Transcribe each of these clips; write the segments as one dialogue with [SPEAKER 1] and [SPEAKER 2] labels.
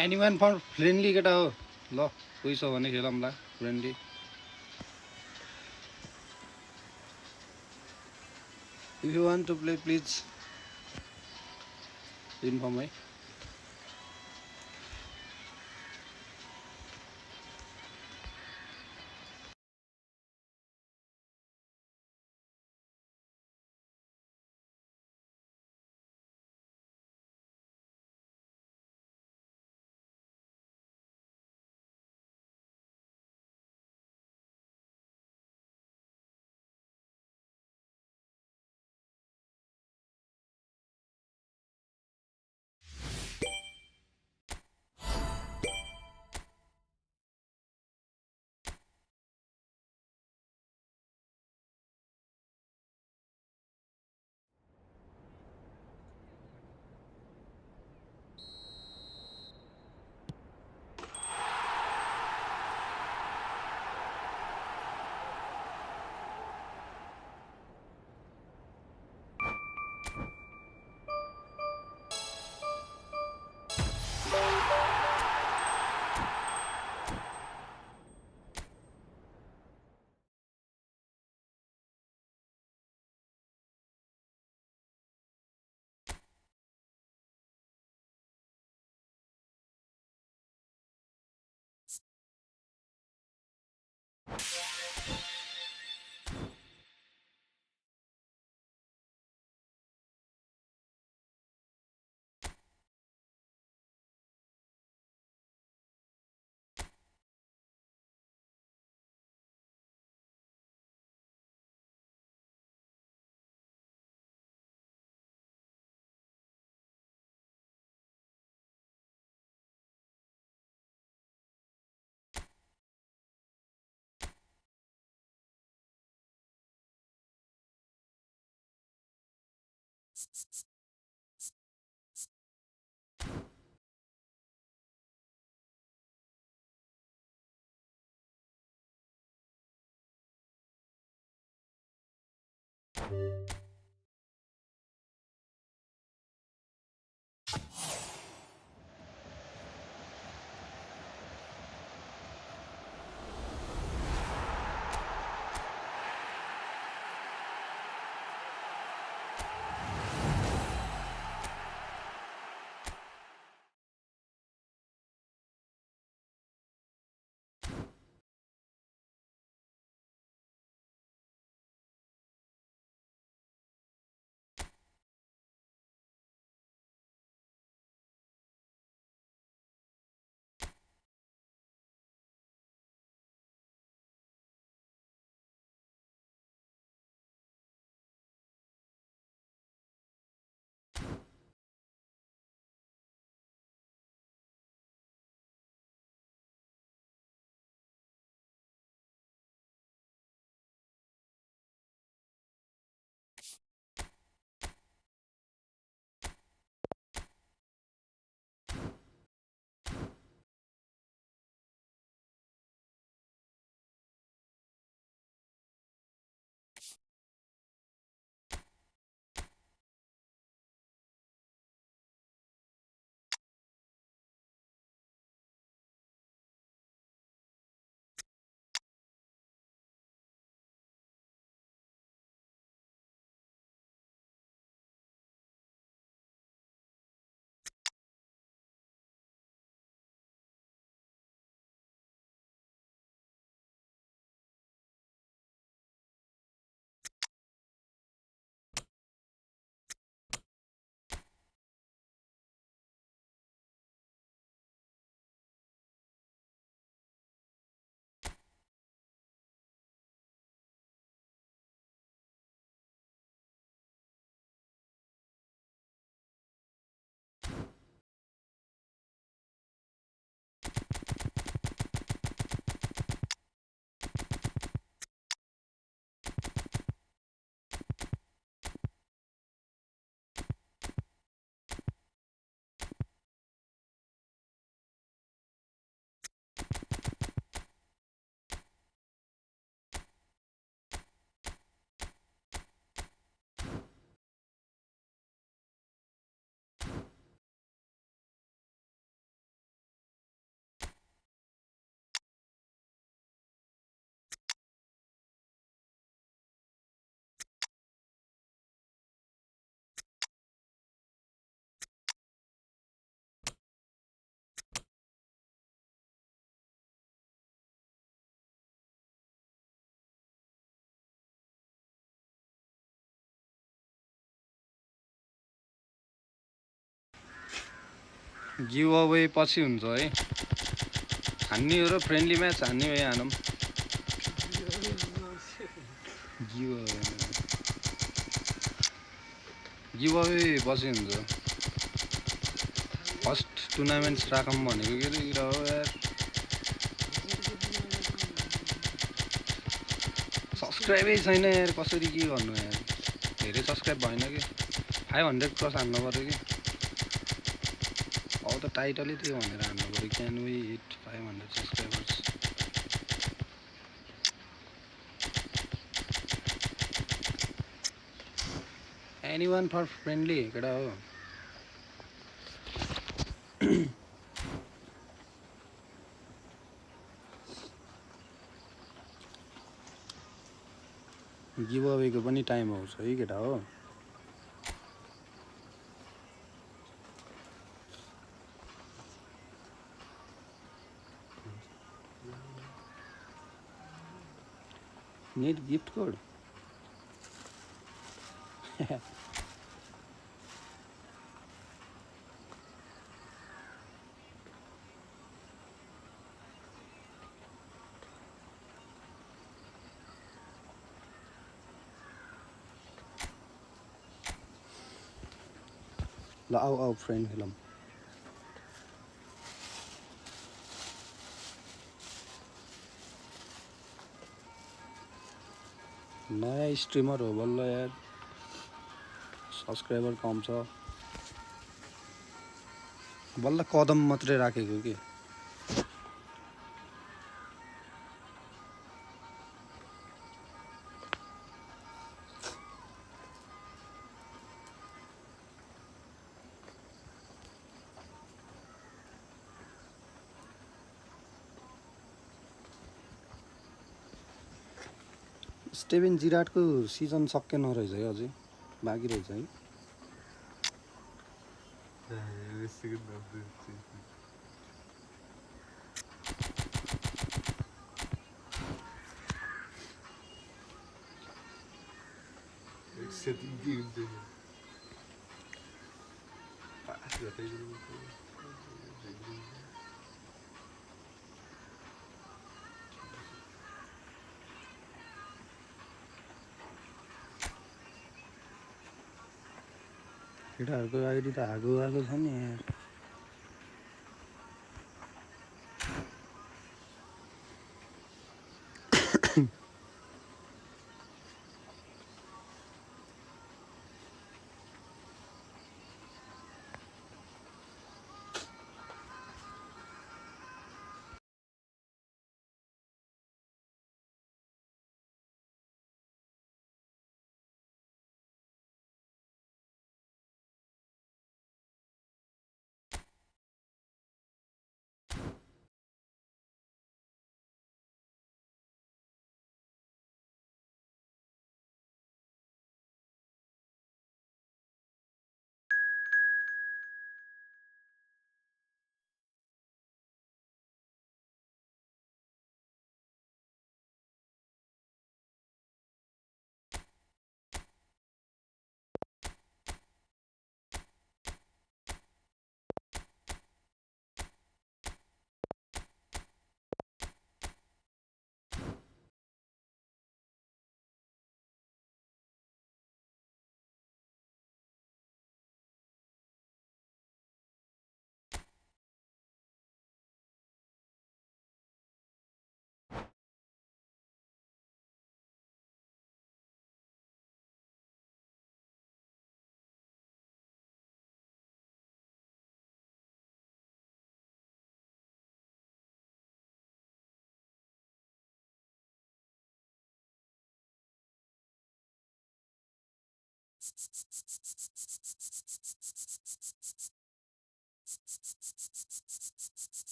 [SPEAKER 1] Animal फर friendly केटा हो ल कोही छ भने खेलौँला friendly If you want to play, please inform me. Give away पछि हुन्छ है। हान्ने हो र फ्रेन्डली म्याच हान्ने हो हानौँ। गिभ अवे पछि हुन्छ। फर्स्ट टुर्नामेन्ट्स राखौँ भनेको के हो यार। सब्सक्राइबै छैन यार, कसरी के गर्नु यार। धेरै सब्सक्राइब भएन कि 500 क्रस हान्नु पऱ्यो कि। अब त टाइटलै त्यही भनेर हान्नु पऱ्यो, can we hit 500 subscribers. Anyone for friendly केटा हो। गिभ अवेको पनि टाइम आउँछ है केटा हो। Need gift code. ल आऊ फ्रेन्ड खेलौँ। नयाँ स्ट्रिमर हो बल्ल यार, सब्सक्राइबर कम छ। बल्ल कदम मात्रै राखेको के। स्टेभेन जिराटको सिजन सकेन रहेछ है, अझै बाँकी रहेछ है। केटाहरूको आइडी त आगो छ नि यार।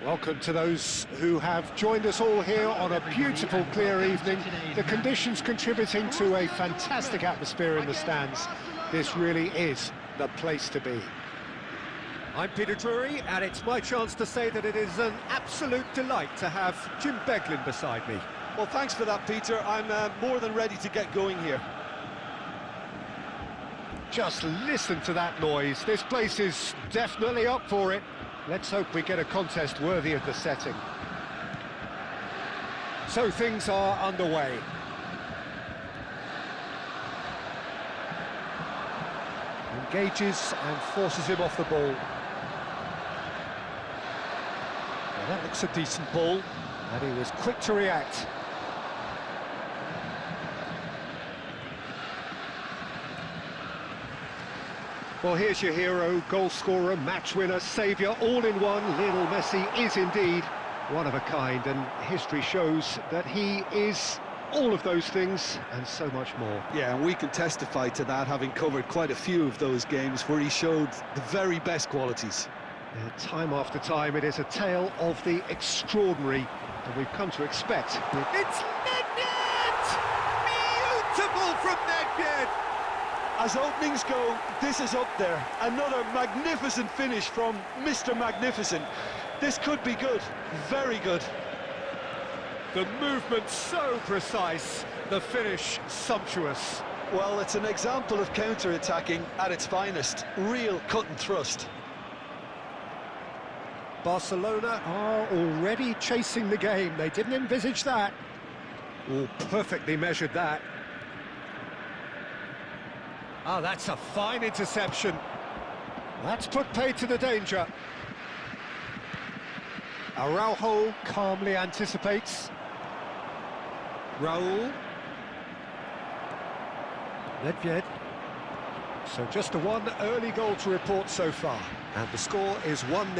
[SPEAKER 2] Welcome to those who have joined us all here on a beautiful, clear evening. The conditions contributing to a fantastic atmosphere in the stands. This really is the place to be. I'm Peter Drury, and it's my chance to say that it is an absolute delight to have Jim Beglin beside me.
[SPEAKER 3] Well, thanks for that, Peter. I'm more than ready to get going here.
[SPEAKER 2] Just listen to that noise. This place is definitely up for it. Let's hope we get a contest worthy of the setting. So things are underway. Engages and forces him off the ball. Well, that looks a decent ball, and he was quick to react. Well, here's your hero, goal scorer, match winner, saviour, all in one. Lionel Messi is indeed one of a kind, and history shows that he is all of those things and so much more.
[SPEAKER 3] Yeah, and we can testify to that, having covered quite a few of those games where he showed the very best qualities.
[SPEAKER 2] Time after time, it is a tale of the extraordinary, and we've come to expect. It's Nedved! Beautiful from Nedved!
[SPEAKER 3] As openings go, this is up there. Another magnificent finish from Mr. Magnificent. This could be good, very good.
[SPEAKER 2] The movement so precise, the finish sumptuous.
[SPEAKER 3] Well, it's an example of counter-attacking at its finest. Real cut and thrust.
[SPEAKER 2] Barcelona are already chasing the game. They didn't envisage that. Oh, perfectly measured that. Oh, that's a fine interception. That's put paid to the danger. Araujo calmly anticipates. Raul. Nedved. So just the one early goal to report so far. And the score is 1-0.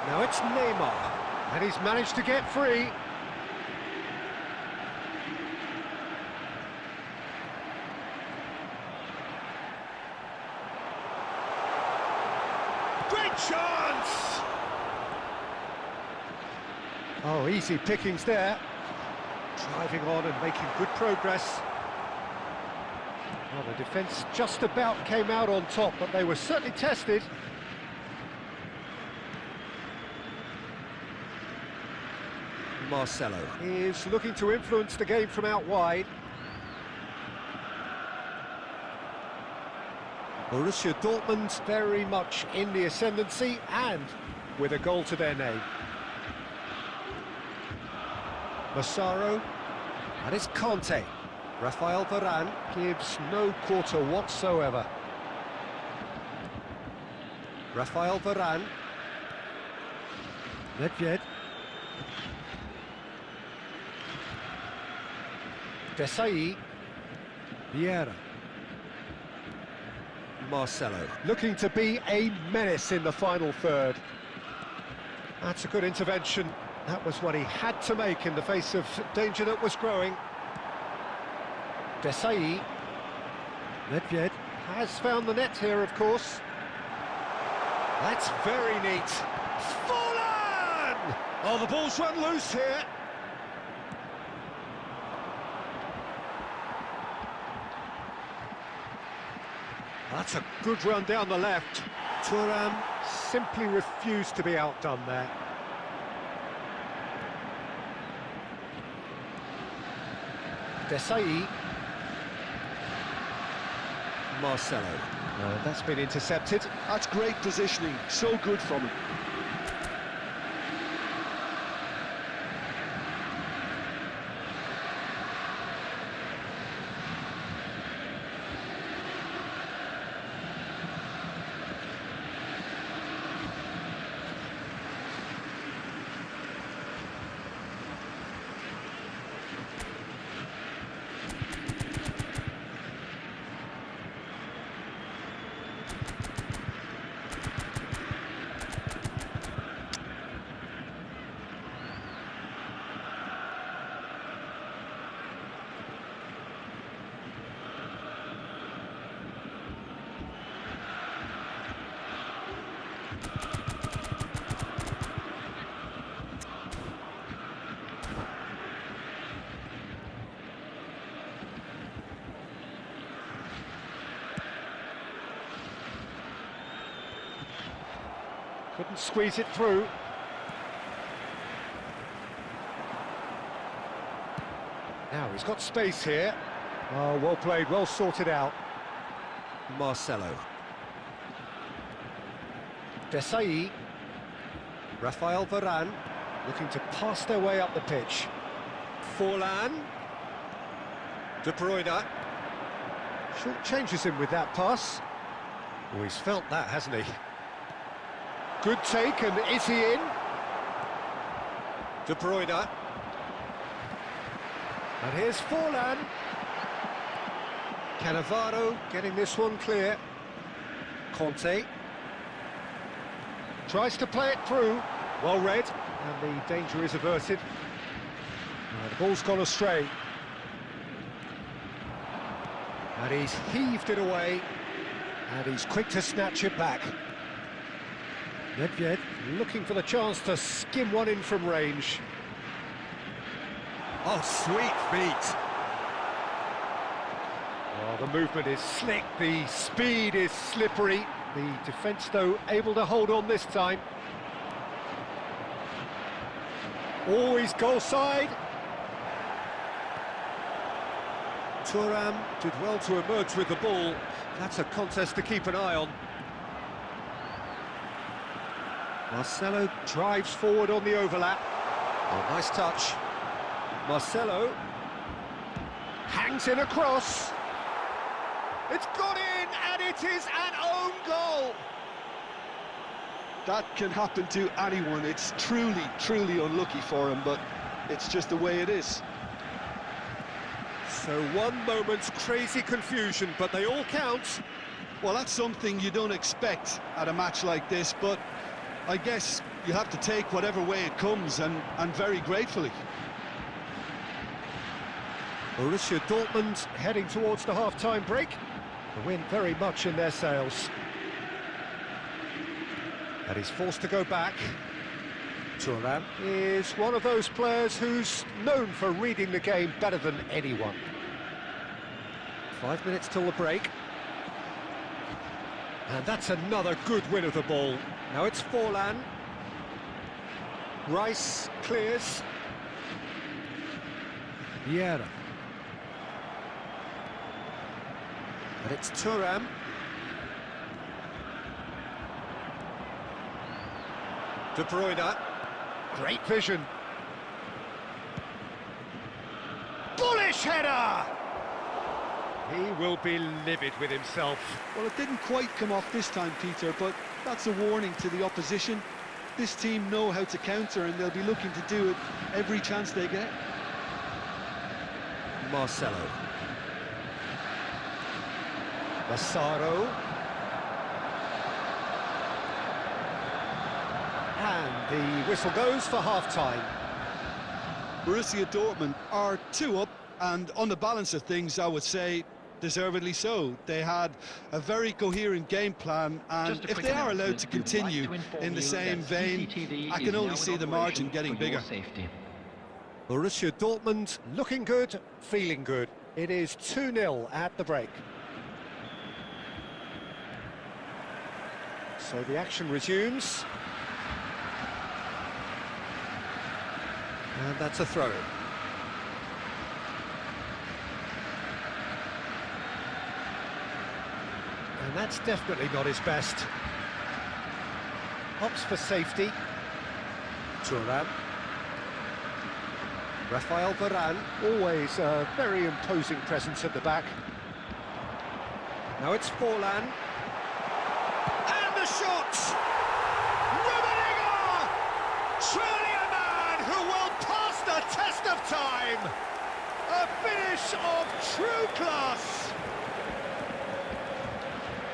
[SPEAKER 2] Now it's Neymar. And he's managed to get free. Great chance! Oh, easy pickings there. Driving on and making good progress. Well, the defence just about came out on top, but they were certainly tested. Marcelo is looking to influence the game from out wide. Borussia Dortmund very much in the ascendancy and with a goal to their name. Massaro, and it's Conte. Rafael Varane gives no quarter whatsoever. Rafael Varane. Nedved. Desai. Vieira. Marcelo, looking to be a menace in the final third. That's a good intervention. That was what he had to make in the face of danger that was growing. Desai. Nedved has found the net here, of course. That's very neat. Fallen! Oh, the ball's run loose here. That's a good run down the left. Thuram simply refused to be outdone there. Desai. Marcelo. That's been intercepted.
[SPEAKER 3] That's great positioning, so good from him.
[SPEAKER 2] Couldn't squeeze it through. Now he's got space here. Oh, well played, well sorted out.
[SPEAKER 4] Marcelo.
[SPEAKER 2] Desai. Rafael Varane looking to pass their way up the pitch.
[SPEAKER 4] Forlan. De Bruyne.
[SPEAKER 2] Short changes him with that pass. Oh, he's felt that, hasn't he? Good take, and is he in?
[SPEAKER 4] De Bruyne.
[SPEAKER 2] And here's Forlan. Cannavaro getting this one clear. Conte. Tries to play it through. Well read, and the danger is averted. The ball's gone astray. And he's heaved it away. And he's quick to snatch it back. Nedved looking for the chance to skim one in from range.
[SPEAKER 4] Oh, sweet feet.
[SPEAKER 2] Oh, the movement is slick, the speed is slippery. The defence, though, able to hold on this time. Always goal side.
[SPEAKER 4] Thuram did well to emerge with the ball. That's a contest to keep an eye on.
[SPEAKER 2] Marcelo drives forward on the overlap.
[SPEAKER 4] Oh, nice touch.
[SPEAKER 2] Marcelo hangs in across. It's got in, and it is an own goal.
[SPEAKER 3] That can happen to anyone. It's truly, truly unlucky for him, but it's just the way it is.
[SPEAKER 4] So one moment's crazy confusion, but they all count.
[SPEAKER 3] Well, that's something you don't expect at a match like this, but I guess you have to take whatever way it comes, and very gratefully.
[SPEAKER 2] Borussia Dortmund heading towards the half-time break. The wind very much in their sails. And he's forced to go back. Thuram is one of those players who's known for reading the game better than anyone. 5 minutes till the break. And that's another good win of the ball. Now it's Forlan. Rice clears. Vieira. And it's Thuram.
[SPEAKER 4] De Bruyne.
[SPEAKER 2] Great vision. Bullish header! He will be livid with himself.
[SPEAKER 3] Well, it didn't quite come off this time, Peter, but that's a warning to the opposition. This team know how to counter, and they'll be looking to do it every chance they get.
[SPEAKER 4] Marcelo.
[SPEAKER 2] Massaro. And the whistle goes for half-time.
[SPEAKER 3] Borussia Dortmund are 2 up, and on the balance of things, I would say, deservedly so. They had a very coherent game plan, and if they are allowed to continue in the same vein, I can only see the margin getting bigger.
[SPEAKER 2] Borussia Dortmund looking good, feeling good. It is 2-0 at the break. So the action resumes. And that's a throw. And that's definitely not his best. Opts for safety.
[SPEAKER 4] Thuram.
[SPEAKER 2] Rafael Varane, always a very imposing presence at the back. Now it's Forlan. And the shot! Rummenigge! Surely a man who will pass the test of time! A finish of true class!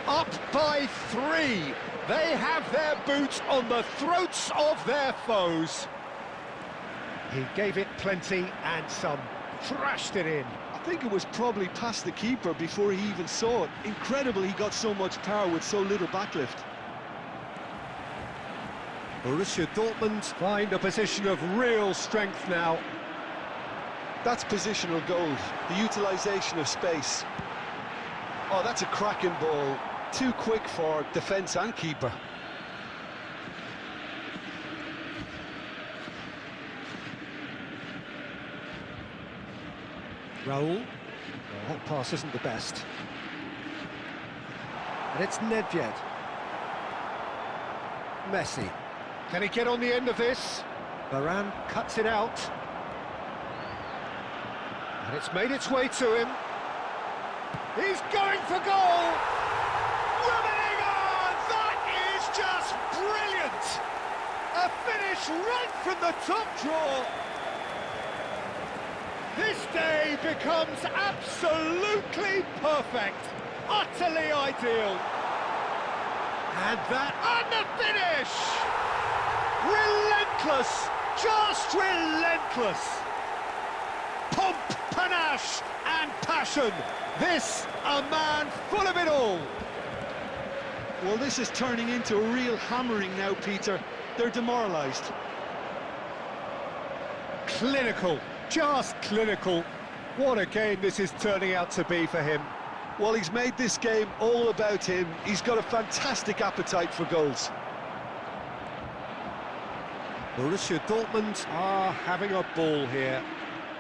[SPEAKER 2] Up by 3. They have their boots on the throats of their foes. He gave it plenty and some, thrashed it in.
[SPEAKER 3] I think it was probably past the keeper before he even saw it. Incredible he got so much power with so little backlift.
[SPEAKER 2] Borussia Dortmund find a position of real strength now.
[SPEAKER 3] That's positional gold, the utilisation of space. Oh, that's a cracking ball. Too quick for defence and keeper.
[SPEAKER 2] Raul. That pass isn't the best. And it's Nedved. Messi. Can he get on the end of this? Varane cuts it out. And it's made its way to him. He's going for goal! That is just brilliant! A finish right from the top draw. This day becomes absolutely perfect, utterly ideal. And the finish! Relentless, just relentless. Pomp, panache and passion. This, a man full of it all.
[SPEAKER 3] Well, this is turning into a real hammering now, Peter. They're demoralised.
[SPEAKER 2] Clinical, just clinical. What a game this is turning out to be for him.
[SPEAKER 3] Well, he's made this game all about him. He's got a fantastic appetite for goals.
[SPEAKER 2] Borussia Dortmund are having a ball here.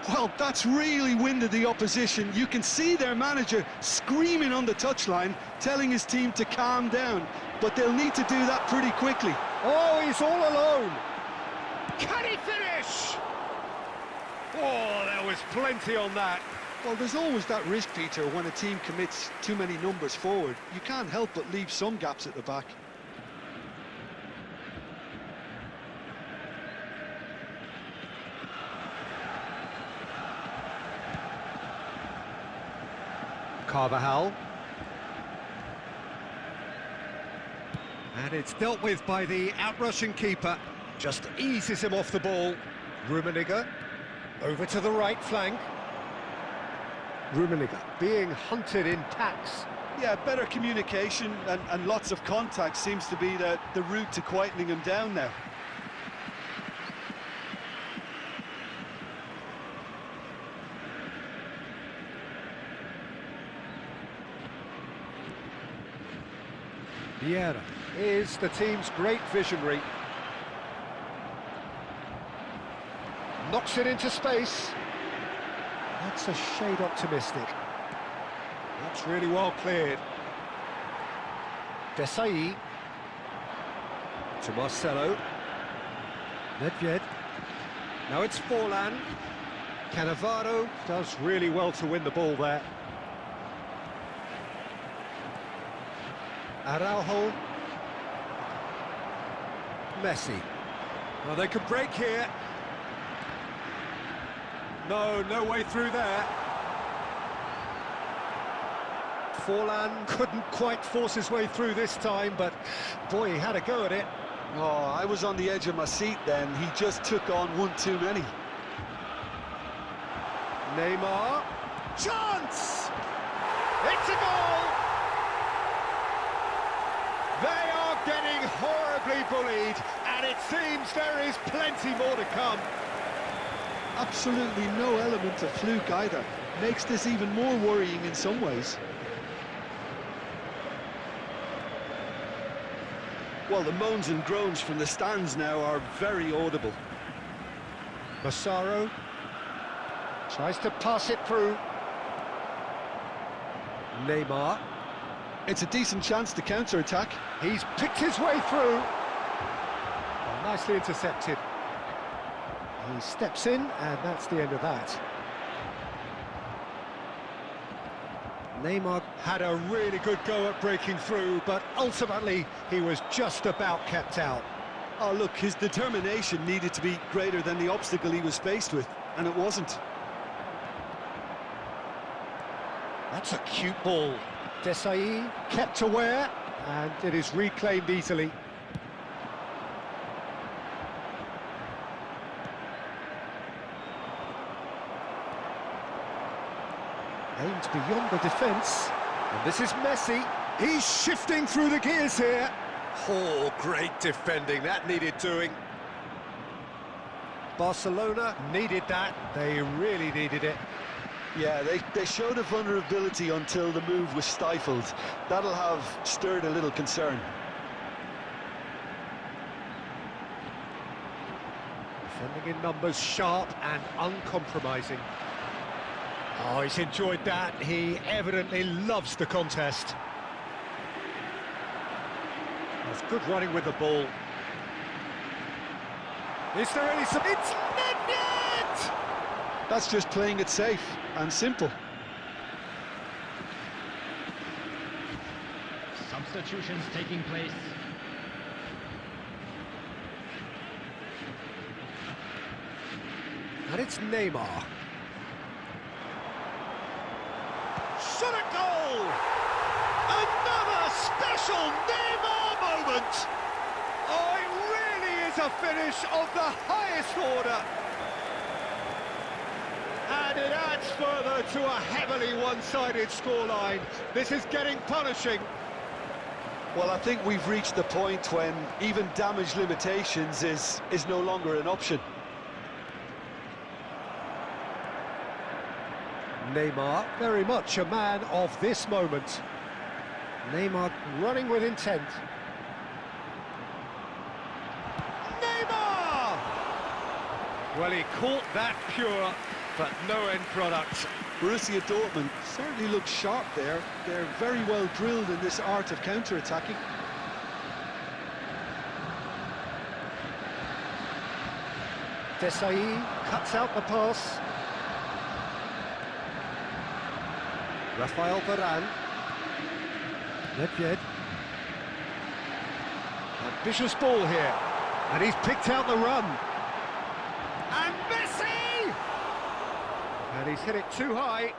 [SPEAKER 3] Well, that's really winded the opposition. You can see their manager screaming on the touchline, telling his team to calm down. But they'll need to do that pretty quickly.
[SPEAKER 2] Oh, he's all alone. Can he finish? Oh, there was plenty on that.
[SPEAKER 3] Well, there's always that risk, Peter, when a team commits too many numbers forward. You can't help but leave some gaps at the back.
[SPEAKER 2] Carvajal. And it's dealt with by the outrushing keeper. Just eases him off the ball. Rummenigge over to the right flank. Rummenigge being hunted in packs.
[SPEAKER 3] Yeah, better communication and lots of contact seems to be the route to quietening him down now.
[SPEAKER 2] Vieira is the team's great visionary. Knocks it into space. That's a shade optimistic. That's really well cleared. Desai. To Marcelo. Nedved. Now it's Forlan. Cannavaro does really well to win the ball there. Araujo. Messi. Well, they could break here. No way through there. Forlan couldn't quite force his way through this time, but boy, he had a go at it.
[SPEAKER 3] Oh, I was on the edge of my seat then. He just took on one too many.
[SPEAKER 2] Neymar. Chance! It's a goal! They are getting horribly bullied, and it seems there is plenty more to come.
[SPEAKER 3] Absolutely no element of fluke either. Makes this even more worrying in some ways. Well, the moans and groans from the stands now are very audible.
[SPEAKER 2] Massaro tries to pass it through. Neymar.
[SPEAKER 3] It's a decent chance to counter-attack.
[SPEAKER 2] He's picked his way through. Oh, nicely intercepted. He steps in, and that's the end of that. Neymar had a really good go at breaking through, but ultimately he was just about kept out.
[SPEAKER 3] Oh, look, his determination needed to be greater than the obstacle he was faced with, and it wasn't.
[SPEAKER 2] That's a cute ball. Desai kept aware, and it is reclaimed easily. Aimed beyond the defence, and this is Messi. He's shifting through the gears here. Oh, great defending, that needed doing. Barcelona needed that, they really needed it.
[SPEAKER 3] Yeah, they showed a vulnerability until the move was stifled. That'll have stirred a little concern.
[SPEAKER 2] Defending in numbers, sharp and uncompromising. Oh, he's enjoyed that. He evidently loves the contest. That's good running with the ball. Is there any... It's net!
[SPEAKER 3] That's just playing it safe and simple.
[SPEAKER 5] Substitutions taking place.
[SPEAKER 2] And it's Neymar. Shot at goal! Another special Neymar moment! Oh, it really is a finish of the highest order. And it adds further to a heavily one-sided scoreline. This is getting punishing.
[SPEAKER 3] Well, I think we've reached the point when even damage limitations is no longer an option.
[SPEAKER 2] Neymar, very much a man of this moment. Neymar running with intent. Neymar! Well, he caught that pure, but no end product.
[SPEAKER 3] Borussia Dortmund certainly look sharp there. They're very well drilled in this art of counter-attacking.
[SPEAKER 2] Desai cuts out the pass. Rafael Varane. Nedved. Ambitious ball here. And he's picked out the run. And Messi! And he's hit it too high.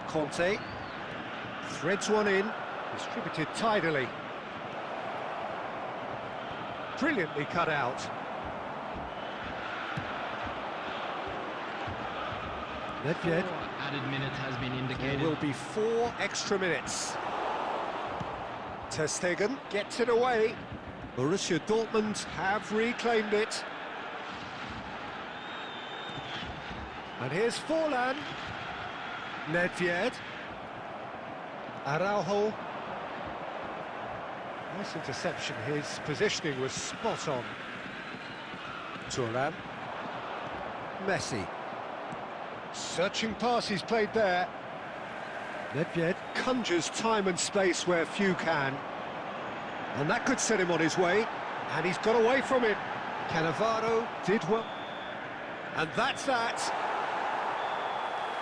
[SPEAKER 2] Conte threads one in, distributed tidily. Brilliantly cut out. Nedved.
[SPEAKER 5] Added minute has been indicated.
[SPEAKER 2] There will be 4 extra minutes. Ter Stegen gets it away. Borussia Dortmund have reclaimed it. And here's Forlan. Nedved. Araujo. Nice interception. His positioning was spot on. Thuram. Messi. Searching pass he's played there. Nedved conjures time and space where few can. And that could set him on his way. And he's got away from it. Cannavaro did well. And that's that.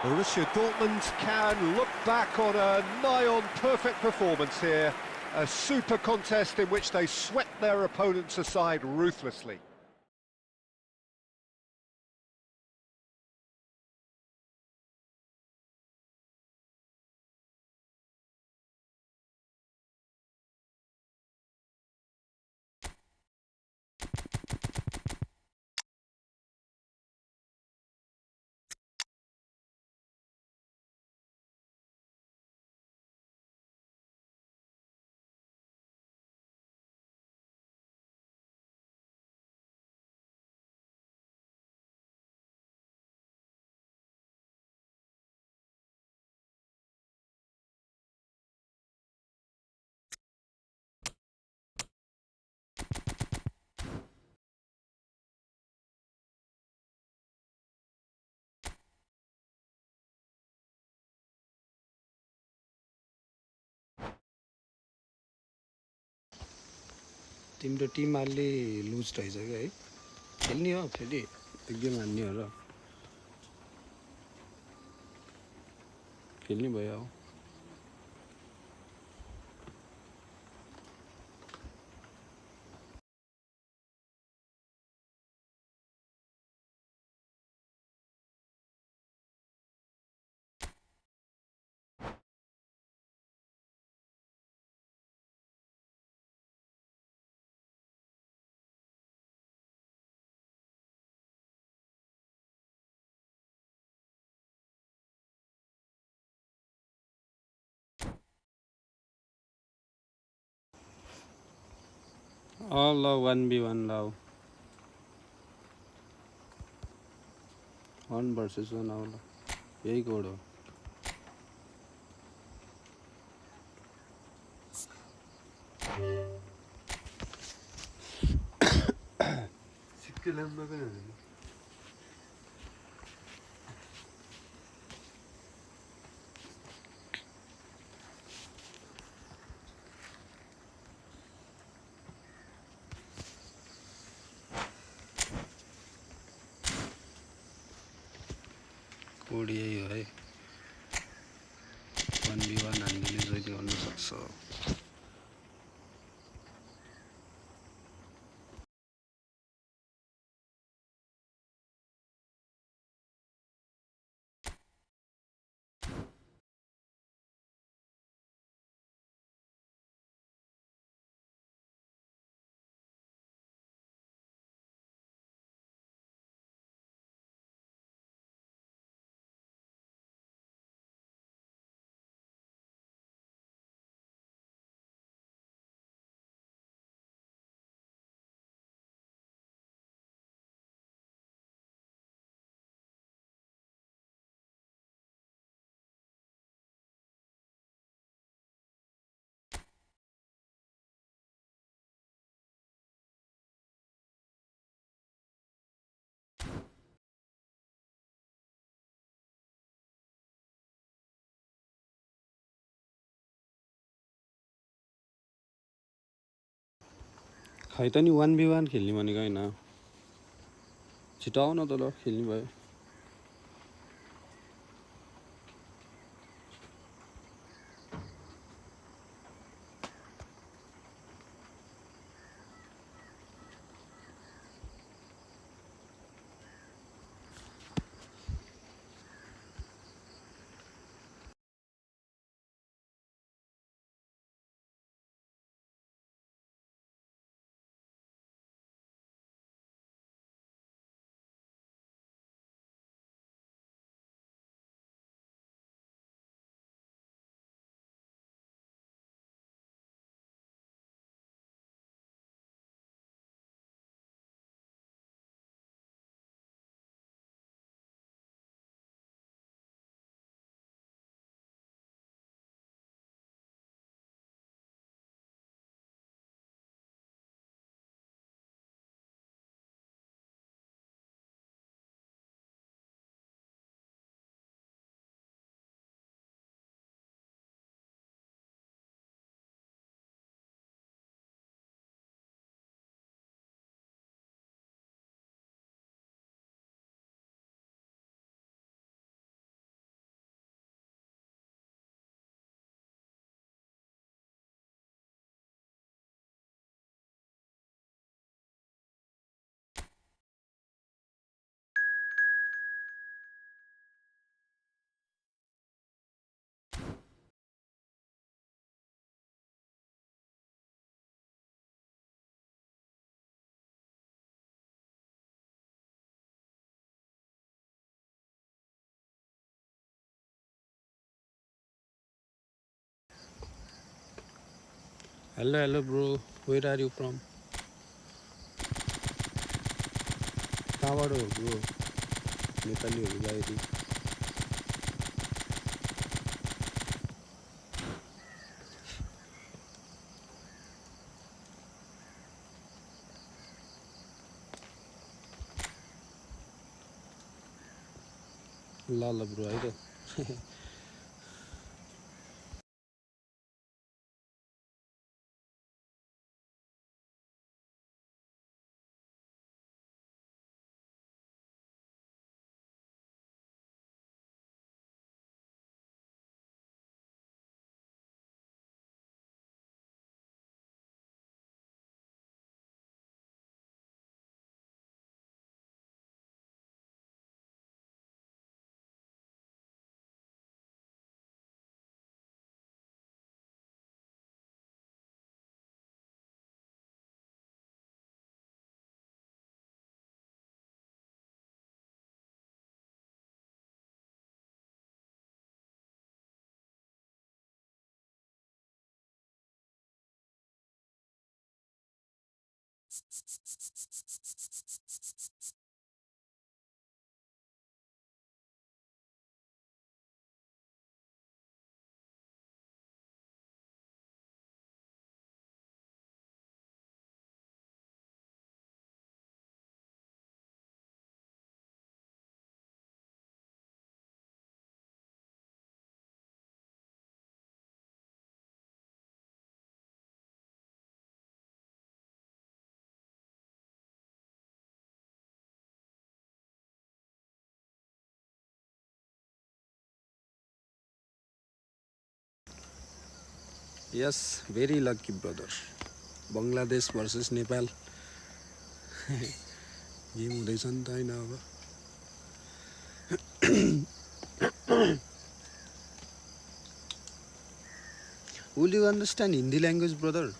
[SPEAKER 2] Borussia Dortmund can look back on a nigh-on perfect performance here. A super contest in which they swept their opponents aside ruthlessly.
[SPEAKER 1] तिम्रो Tim अलि लुज रहेछ कि है खेल्ने हो फेरि एक गेम हान्ने हो र खेल्ने भयो All love 1v1 love. 1 versus 1 all. यही कोड हो. कोड यही हो है. 1v1 हामीले जहिले गर्न सक्छ. खै त नि 1v1 खेल्ने भनेको हैन. छिटो आउन त ल खेल्ने भयो. Hello bro, where are you from? कहाँबाट हो ब्रो? नेपालीहरु बाहिरी. ल ब्रो है त. Yes, very lucky brother. Bangladesh versus Nepal. Game हुँदैछ नि त हैन अब. Will you understand Hindi language, brother?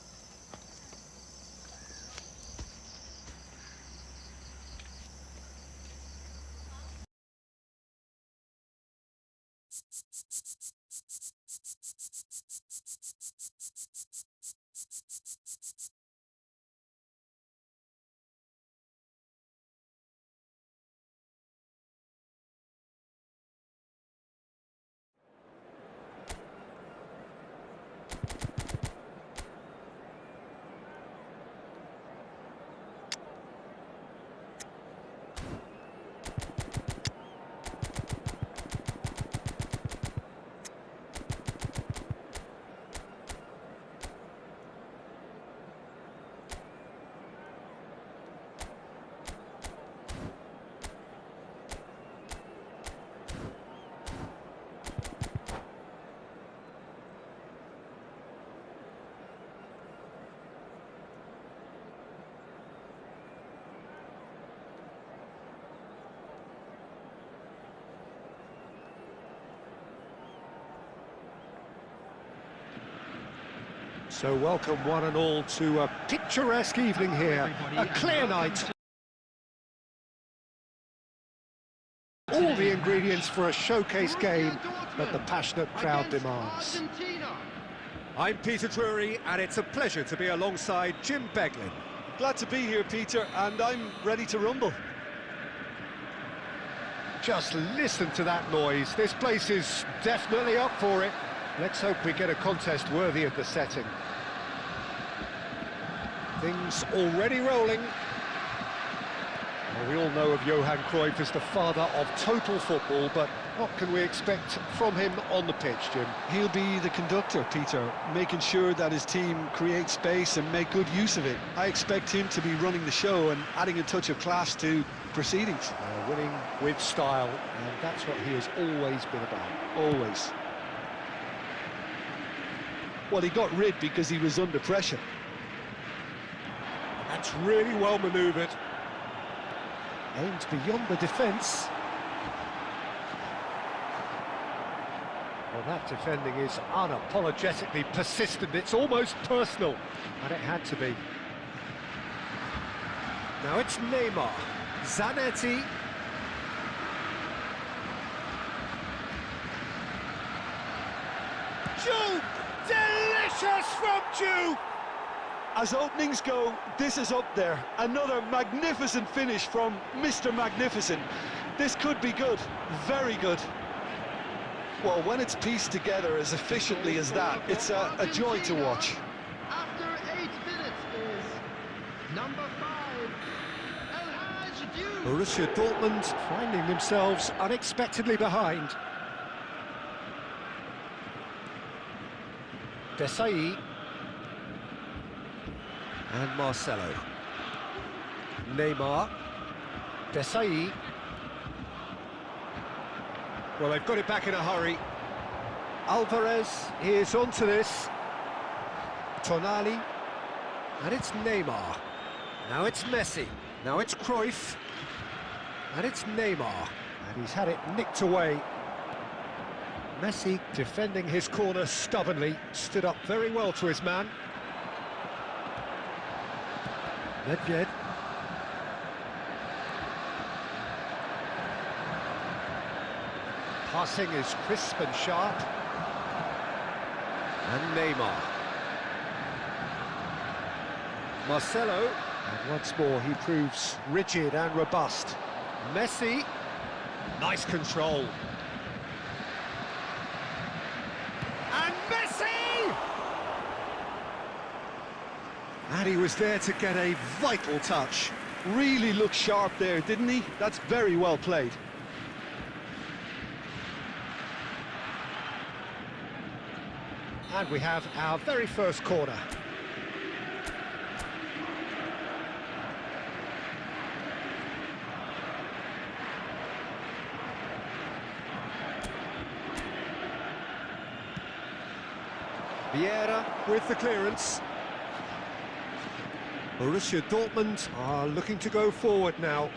[SPEAKER 2] So welcome one and all to a picturesque evening here, a clear night. All the ingredients for a showcase game that the passionate crowd demands.
[SPEAKER 4] I'm Peter Drury, and it's a pleasure to be alongside Jim Beglin.
[SPEAKER 3] Glad to be here, Peter, and I'm ready to rumble.
[SPEAKER 2] Just listen to that noise. This place is definitely up for it. Let's hope we get a contest worthy of the setting. Things already rolling. Well, we all know of Johan Cruyff as the father of total football, but what can we expect from him on the pitch, Jim?
[SPEAKER 3] He'll be the conductor, Peter, making sure that his team create space and make good use of it. I expect him to be running the show and adding a touch of class to proceedings.
[SPEAKER 2] Winning with style, and that's what he has always been about.
[SPEAKER 3] Always. Well, he got rid because he was under pressure.
[SPEAKER 2] That's really well manoeuvred. Aimed beyond the defence. Well, that defending is unapologetically persistent. It's almost personal, and it had to be. Now it's Neymar. Zanetti. Jude! Delicious from Jude!
[SPEAKER 3] As openings go, this is up there. Another magnificent finish from Mr. Magnificent. This could be good, very good. Well, when it's pieced together as efficiently as that, it's a joy to watch.
[SPEAKER 5] After 8 minutes is number 5, El Hadj Diouf.
[SPEAKER 2] Borussia Dortmund finding themselves unexpectedly behind. Desai. And Marcelo. Neymar. Desai. Well, they've got it back in a hurry. Alvarez is onto this. Tonali. And it's Neymar. Now it's Messi. Now it's Cruyff. And it's Neymar. And he's had it nicked away. Messi defending his corner stubbornly. Stood up very well to his man. Nedved. Passing is crisp and sharp. And Neymar. Marcelo. And once more, he proves rigid and robust. Messi, nice control. And Messi!
[SPEAKER 3] And he was there to get a vital touch. Really looked sharp there, didn't he? That's very well played.
[SPEAKER 2] And we have our very first corner. Vieira with the clearance. Borussia Dortmund are looking to go forward now.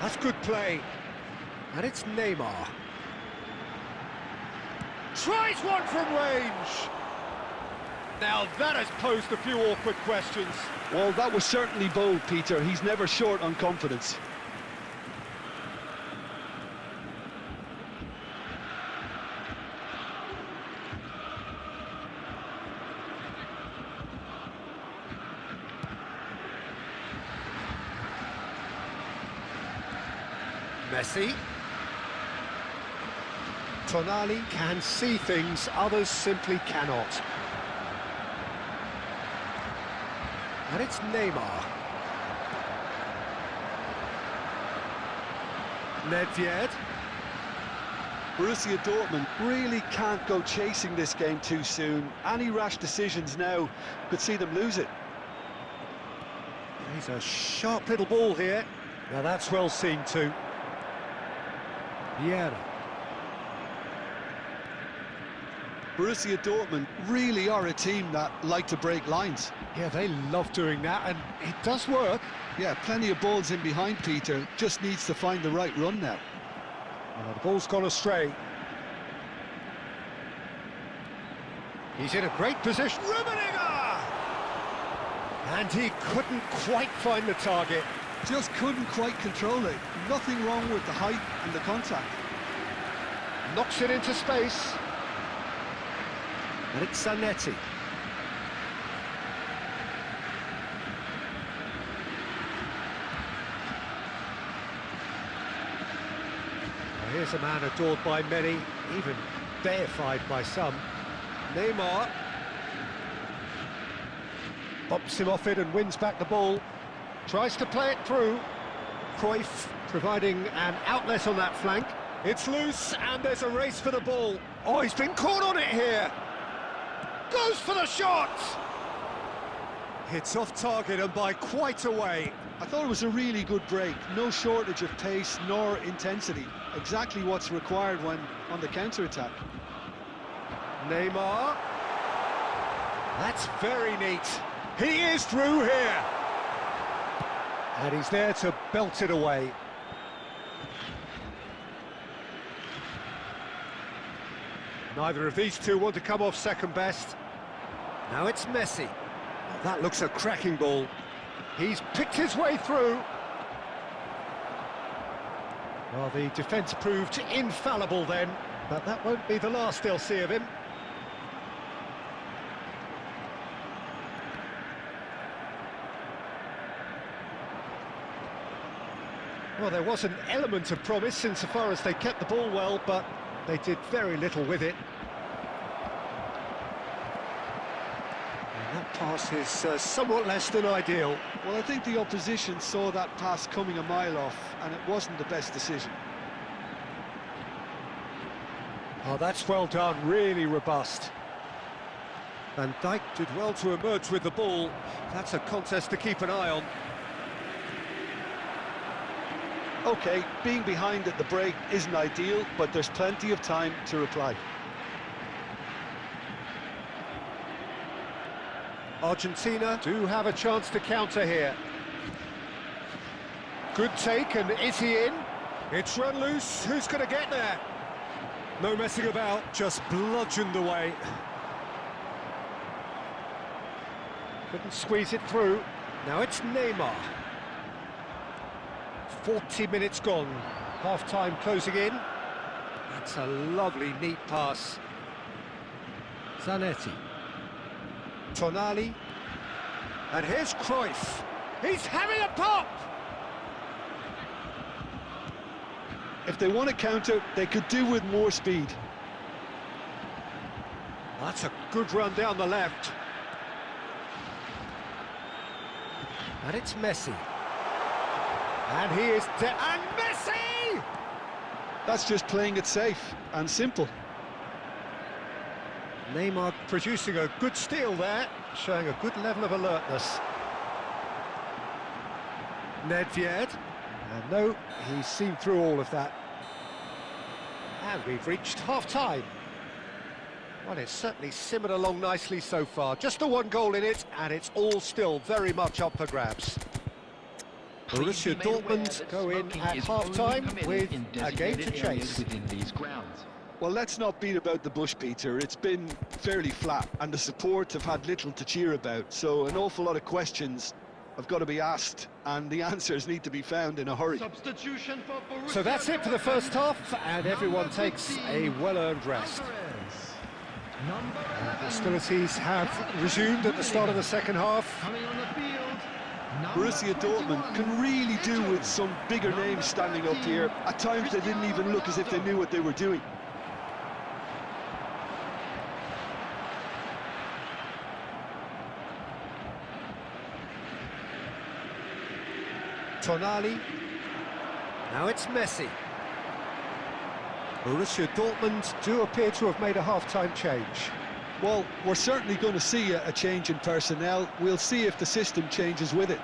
[SPEAKER 2] That's good play. And it's Neymar. Tries one from range. Now that has posed a few awkward questions.
[SPEAKER 3] Well, that was certainly bold, Peter. He's never short on confidence.
[SPEAKER 2] Messi. Tonali can see things others simply cannot. And it's Neymar. Nedved.
[SPEAKER 3] Borussia Dortmund really can't go chasing this game too soon. Any rash decisions now could see them lose it.
[SPEAKER 2] He's a sharp little ball here. Now that's well seen too. Vieira.
[SPEAKER 3] Borussia Dortmund really are a team that like to break lines.
[SPEAKER 2] Yeah, they love doing that, and it does work.
[SPEAKER 3] Yeah, plenty of balls in behind, Peter. Just needs to find the right run now.
[SPEAKER 2] The ball's gone astray. He's in a great position. Rummenigge! And he couldn't quite find the target.
[SPEAKER 3] Just couldn't quite control it. Nothing wrong with the height and the contact.
[SPEAKER 2] Knocks it into space. And it's Zanetti. Now here's a man adored by many, even deified by some. Neymar. Bops him off it and wins back the ball. Tries to play it through. Cruyff providing an outlet on that flank. It's loose and there's a race for the ball. Oh, he's been caught on it here. Goes for the shot! Hits off target and by quite a way.
[SPEAKER 3] I thought it was a really good break. No shortage of pace nor intensity. Exactly what's required when on the counter-attack.
[SPEAKER 2] Neymar. That's very neat. He is through here. And he's there to belt it away. Neither of these two want to come off second best. Now it's Messi. That looks a cracking ball. He's picked his way through. Well, the defence proved infallible then, but that won't be the last they'll see of him. Well, there was an element of promise insofar as they kept the ball well, but they did very little with it. And that pass is somewhat less than ideal.
[SPEAKER 3] Well, I think the opposition saw that pass coming a mile off, and it wasn't the best decision.
[SPEAKER 2] Oh, that's well done, really robust. Van Dijk did well to emerge with the ball. That's a contest to keep an eye on.
[SPEAKER 3] OK, being behind at the break isn't ideal, but there's plenty of time to reply.
[SPEAKER 2] Argentina do have a chance to counter here. Good take, and is he in? It's run loose, who's going to get there? No messing about, just bludgeoned away. Couldn't squeeze it through. Now it's Neymar. 40 minutes gone, half-time closing in. That's a lovely, neat pass. Zanetti. Tonali. And here's Cruyff. He's having a pop!
[SPEAKER 3] If they want to counter, they could do with more speed.
[SPEAKER 2] That's a good run down the left. And it's Messi. And he is and Messi!
[SPEAKER 3] That's just playing it safe and simple.
[SPEAKER 2] Neymar producing a good steal there, showing a good level of alertness. Nedved. And no, he's seen through all of that. And we've reached half-time. Well, it's certainly simmered along nicely so far. Just the one goal in it, and it's all still very much up for grabs. Borussia Dortmund go in at half-time with a game to chase.
[SPEAKER 3] Well, let's not beat about the bush, Peter. It's been fairly flat, and the support have had little to cheer about. So an awful lot of questions have got to be asked, and the answers need to be found in a hurry.
[SPEAKER 5] Substitution for Borussia.
[SPEAKER 2] So that's it for the first half, and everyone takes a well-earned rest. Hostilities have resumed at the start of the second half.
[SPEAKER 5] Coming on the field.
[SPEAKER 3] Borussia Dortmund can really do with some bigger names standing up here. At times they didn't even look as if they knew what they were doing.
[SPEAKER 2] Tonali. Now it's Messi. Borussia Dortmund do appear to have made a half-time change.
[SPEAKER 3] Well, we're certainly going to see a change in personnel. We'll see if the system changes with it.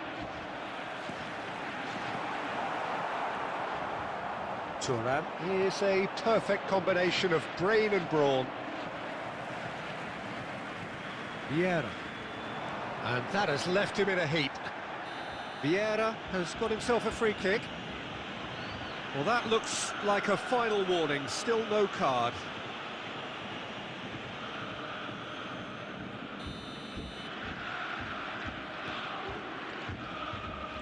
[SPEAKER 2] Thuram is a perfect combination of brain and brawn. Vieira. And that has left him in a heap. Vieira has got himself a free kick. Well, that looks like a final warning. Still no card.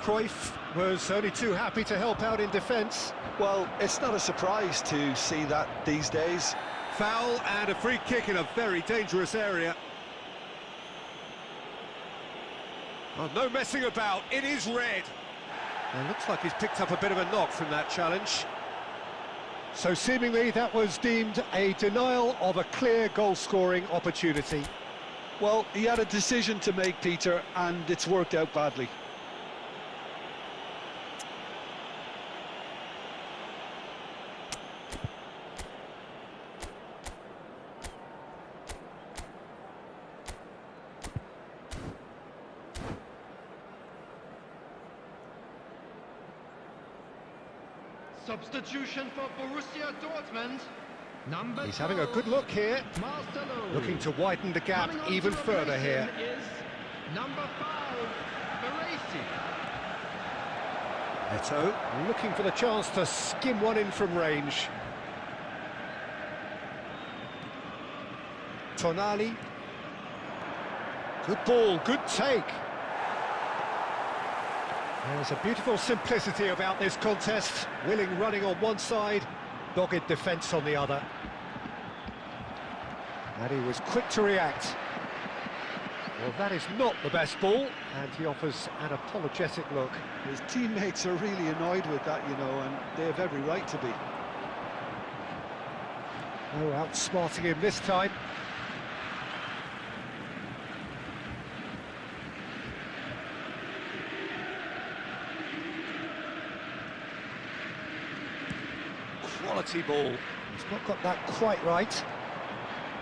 [SPEAKER 2] Cruyff was only too happy to help out in defence.
[SPEAKER 3] Well, it's not a surprise to see that these days.
[SPEAKER 2] Foul and a free kick in a very dangerous area. Oh, no messing about, it is red. It looks like he's picked up a bit of a knock from that challenge. So seemingly that was deemed a denial of a clear goal-scoring opportunity.
[SPEAKER 3] Well, he had a decision to make, Peter, and it's worked out badly.
[SPEAKER 5] Substitution for Borussia Dortmund. Number
[SPEAKER 2] He's having a good look here.
[SPEAKER 5] Marcelo.
[SPEAKER 2] Looking to widen the gap
[SPEAKER 5] Coming on
[SPEAKER 2] even
[SPEAKER 5] to
[SPEAKER 2] further here.
[SPEAKER 5] is number 5, Baresi.
[SPEAKER 2] Eto looking for the chance to skim one in from range. Tonali. Good ball, good take. There's a beautiful simplicity about this contest. Willing running on one side, dogged defence on the other. And he was quick to react. Well, that is not the best ball, and he offers an apologetic look.
[SPEAKER 3] His teammates are really annoyed with that, you know, and they have every right to be.
[SPEAKER 2] Oh, outsmarting him this time. Quality ball. He's not got that quite right.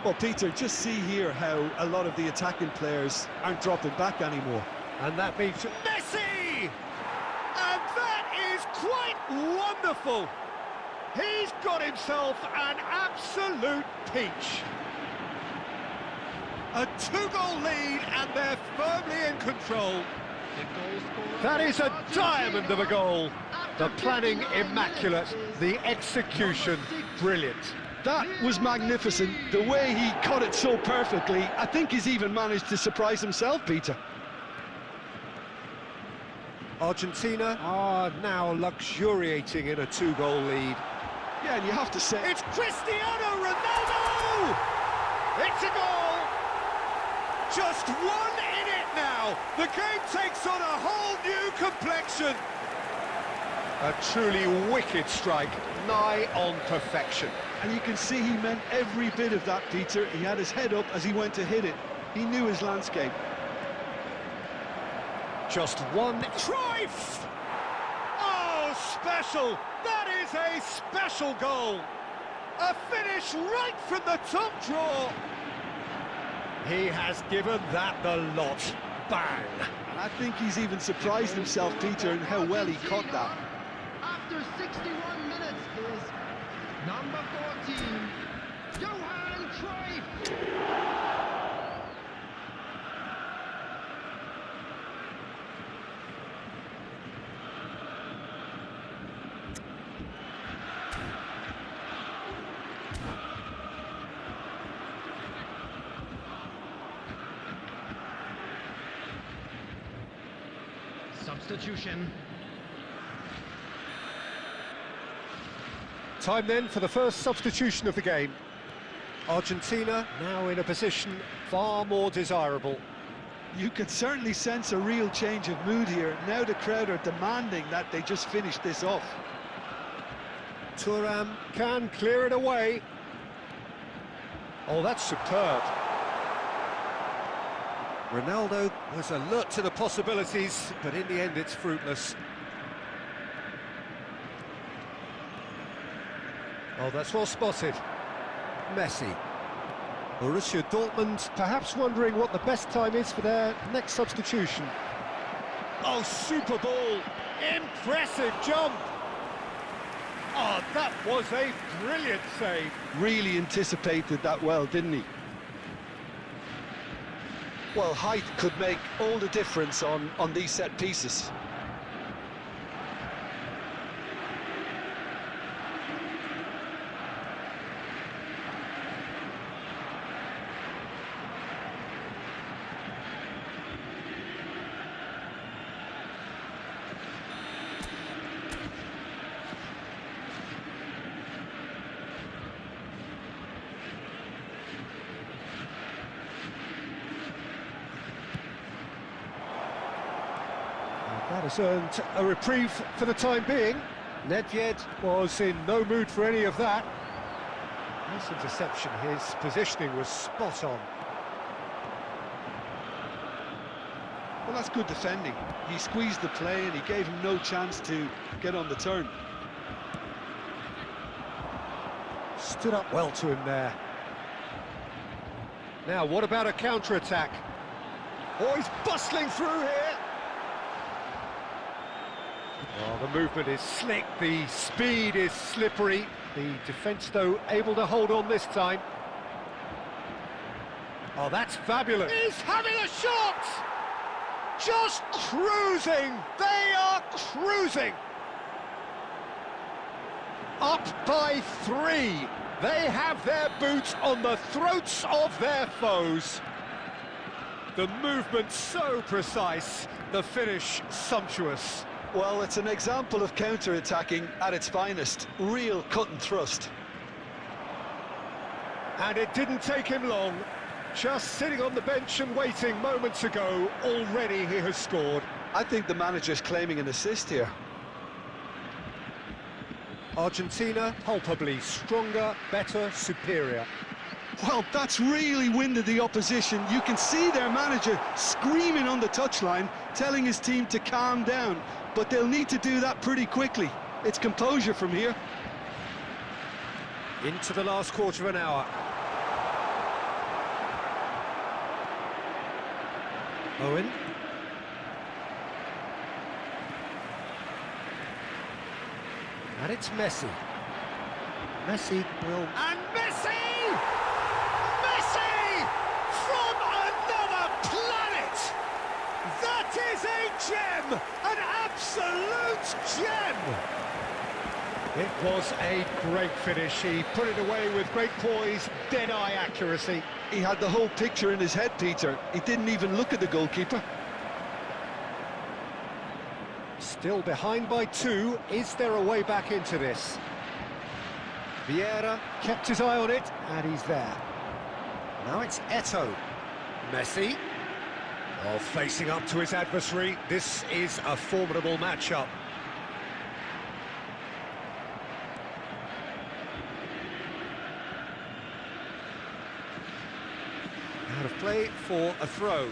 [SPEAKER 3] Well, Peter, just see here how a lot of the attacking players aren't dropping back anymore.
[SPEAKER 2] And that means Messi! And that is quite wonderful! He's got himself an absolute peach. A 2-goal lead, and they're firmly in control. That is a diamond of a goal. The planning immaculate, the execution brilliant.
[SPEAKER 3] That was magnificent. The way he cut it so perfectly, I think he's even managed to surprise himself, Peter.
[SPEAKER 2] Argentina are now luxuriating in a 2-goal lead.
[SPEAKER 3] Yeah, and you have to say...
[SPEAKER 2] It's Cristiano Ronaldo! It's a goal! Just one in it!
[SPEAKER 4] now. The game takes on a whole new complexion.
[SPEAKER 2] A truly wicked strike, nigh on perfection.
[SPEAKER 3] And you can see he meant every bit of that, Peter. He had his head up as he went to hit it. He knew his landscape.
[SPEAKER 2] Just one try. Oh, special! That is a special goal. A finish right from the top draw. He has given that the lot. Bang!
[SPEAKER 3] And I think he's even surprised himself, Peter, in how well he caught that.
[SPEAKER 5] After 61 minutes is number 14, Johan Cruyff. Substitution.
[SPEAKER 2] Time then for the first substitution of the game. Argentina now in a position far more desirable.
[SPEAKER 3] You can certainly sense a real change of mood here. Now the crowd are demanding that they just finish this off.
[SPEAKER 2] Thuram can clear it away. Oh, that's superb. Ronaldo was alert to the possibilities, but in the end it's fruitless. Oh, that's well spotted. Messi. Borussia Dortmund perhaps wondering what the best time is for their next substitution. Oh, super ball. Impressive jump. Oh, that was a brilliant save.
[SPEAKER 3] Really anticipated that well, didn't he? Well, height could make all the difference on these set pieces.
[SPEAKER 2] That has earned a reprieve for the time being. Nedved was in no mood for any of that. Nice interception, his positioning was spot on.
[SPEAKER 3] Well, that's good defending. He squeezed the play and he gave him no chance to get on the turn.
[SPEAKER 2] Stood up well to him there. Now, what about a counter-attack? Oh, he's bustling through here. Oh, the movement is slick, the speed is slippery. The defence, though, able to hold on this time. Oh, that's fabulous. He's having a shot! Just cruising! They are cruising! Up by 3. They have their boots on the throats of their foes. The movement so precise, the finish sumptuous.
[SPEAKER 3] Well, it's an example of counter-attacking at its finest. Real cut and thrust.
[SPEAKER 2] And it didn't take him long. Just sitting on the bench and waiting moments ago, already he has scored.
[SPEAKER 3] I think the manager's claiming an assist here.
[SPEAKER 2] Argentina, palpably stronger, better, superior.
[SPEAKER 3] Well, that's really winded the opposition. You can see their manager screaming on the touchline, telling his team to calm down. But they'll need to do that pretty quickly. It's composure from here.
[SPEAKER 2] Into the last quarter of an hour. Owen. And it's Messi. Messi will... And Messi! Messi! From another planet! That is a gem! An absolute gem! It was a great finish. He put it away with great poise, dead-eye accuracy.
[SPEAKER 3] He had the whole picture in his head, Peter. He didn't even look at the goalkeeper.
[SPEAKER 2] Still behind by 2. Is there a way back into this? Vieira kept his eye on it, and he's there. Now it's Eto'o. Messi. Oh, facing up to his adversary, this is a formidable matchup. Out of play for a throw.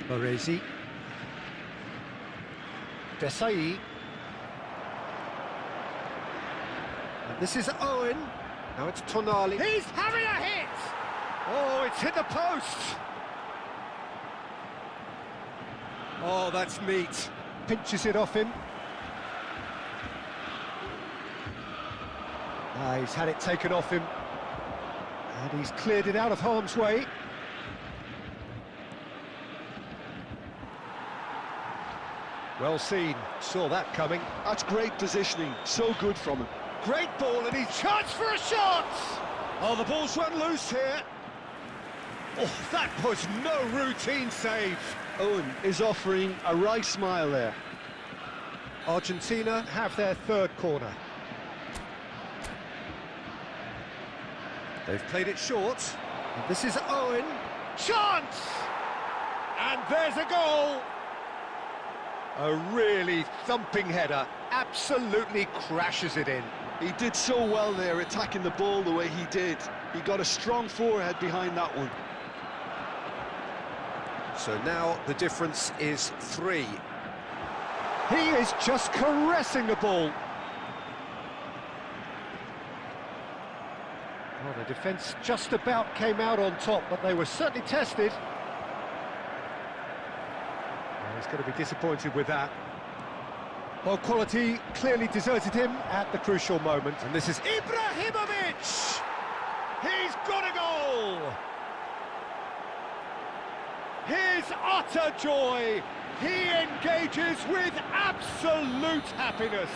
[SPEAKER 2] Baresi. Desai. And this is Owen. Now it's Tonali. He's having a hit! Oh, it's hit the post! Oh, that's neat. Pinches it off him. He's had it taken off him. And he's cleared it out of harm's way. Well seen, saw that coming.
[SPEAKER 3] That's great positioning, so good from him.
[SPEAKER 2] Great ball, and he's charged for a shot! Oh, the ball's run loose here. Oh, that was no routine save.
[SPEAKER 3] Owen is offering a wry smile there.
[SPEAKER 2] Argentina have their third corner. They've played it short. And this is Owen. Chance! And there's a goal! A really thumping header, absolutely crashes it in.
[SPEAKER 3] He did so well there, attacking the ball the way he did. He got a strong forehead behind that one.
[SPEAKER 2] So now the difference is 3. He is just caressing the ball. Well, the defence just about came out on top, but they were certainly tested. Well, he's going to be disappointed with that. Well, quality clearly deserted him at the crucial moment. And this is Ibrahimovic! He's got a goal! His utter joy! He engages with absolute happiness.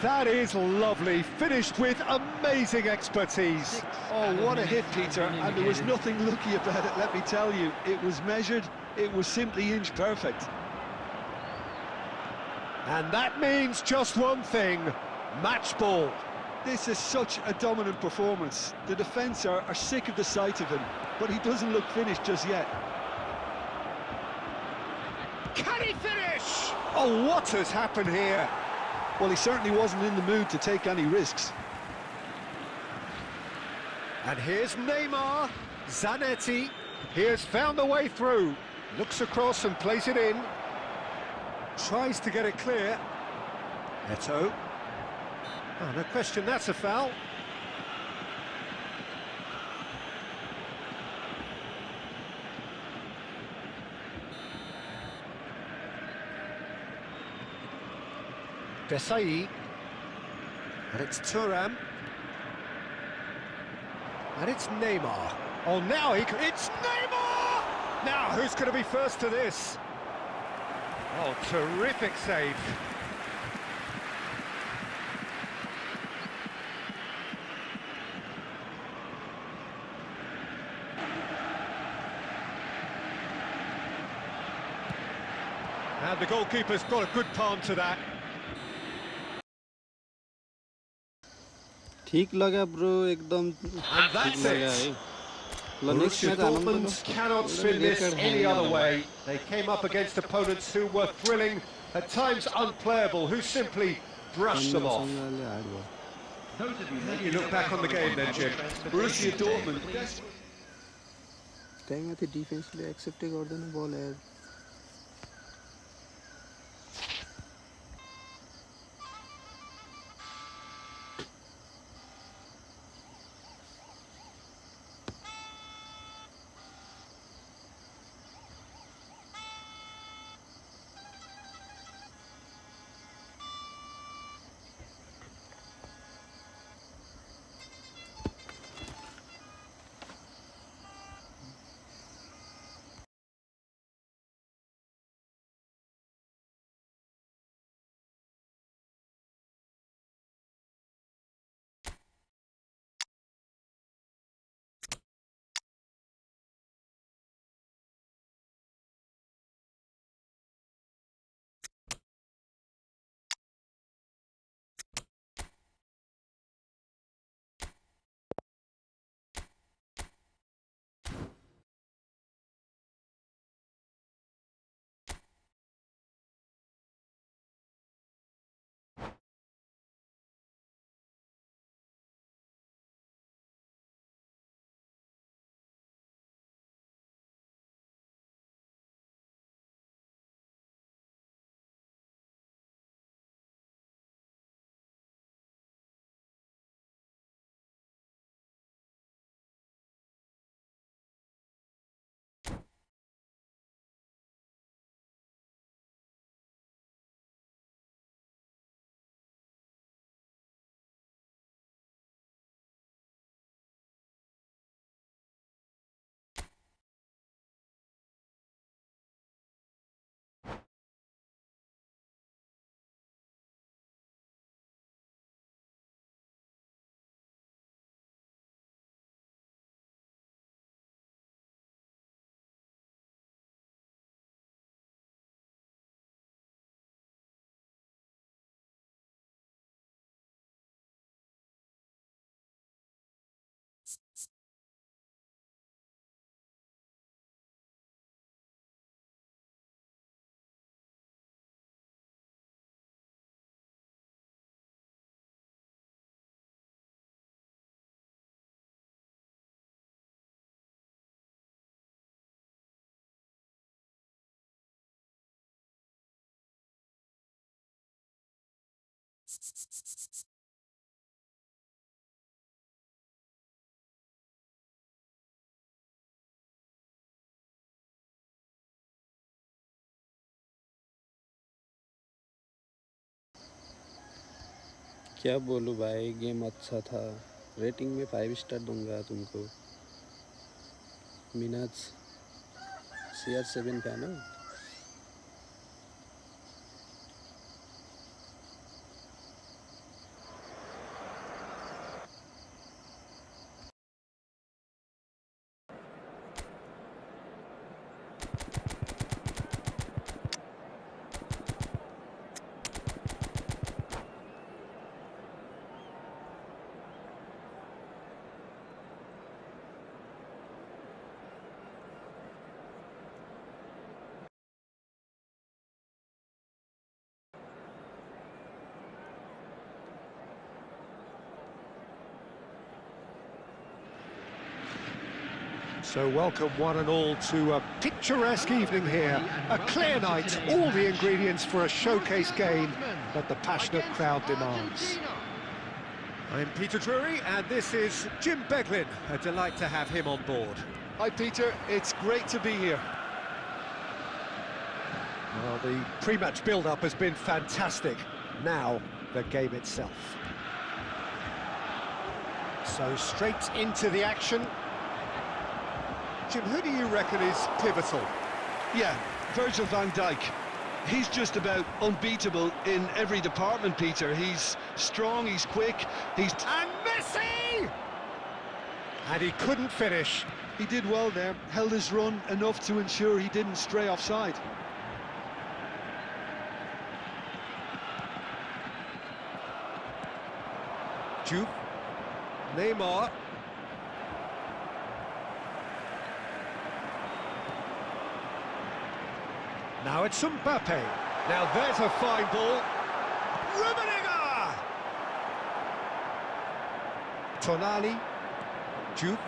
[SPEAKER 2] That is lovely, finished with amazing expertise.
[SPEAKER 3] Oh, what a hit, Peter, and there was nothing lucky about it, let me tell you. It was measured, it was simply inch perfect.
[SPEAKER 2] And that means just one thing, match ball.
[SPEAKER 3] This is such a dominant performance. The defence are sick of the sight of him, but he doesn't look finished just yet.
[SPEAKER 2] Can he finish? Oh, what has happened here?
[SPEAKER 3] Well, he certainly wasn't in the mood to take any risks.
[SPEAKER 2] And here's Neymar. Zanetti. He has found the way through. Looks across and plays it in. Tries to get it clear. Eto'o. Oh, no question, that's a foul. Desai. And it's Thuram. And it's Neymar. Oh, now it's Neymar! Now, who's going to be first to this? Oh, terrific save. And the goalkeeper's got a good palm to that.
[SPEAKER 1] ठीक लगा bro एकदम
[SPEAKER 2] And that's it. Borussia Dortmund cannot spin this any other way. They came up against opponents who were thrilling, at times unplayable, who simply brushed them off. How do you look back on the game then, Jim?
[SPEAKER 3] Borussia Dortmund.
[SPEAKER 1] त्यही माथि डिफेन्सले एक्सेप्टै गर्दैन बल यार क्या बोलूँ भाई, game अच्छा था। रेटिंग में 5 स्टार दूंगा तुमको। मिनाज CR7 फैन हो?
[SPEAKER 2] So welcome one and all to a picturesque evening here. A clear night, all the ingredients for a showcase game that the passionate crowd demands. I'm Peter Drury and this is Jim Beglin. A delight to have him on board.
[SPEAKER 3] Hi, Peter. It's great to be here.
[SPEAKER 2] Well, the pre-match build-up has been fantastic. Now, the game itself. So straight into the action. Jim, who do you reckon is pivotal?
[SPEAKER 3] Yeah, Virgil van Dijk. He's just about unbeatable in every department, Peter. He's strong, he's quick,
[SPEAKER 2] And Messi! And he couldn't finish.
[SPEAKER 3] He did well there, held his run enough to ensure he didn't stray offside.
[SPEAKER 2] Juve. Neymar. Now it's Mbappe. Now there's a fine ball. Rummenigge! Tonali. Juve.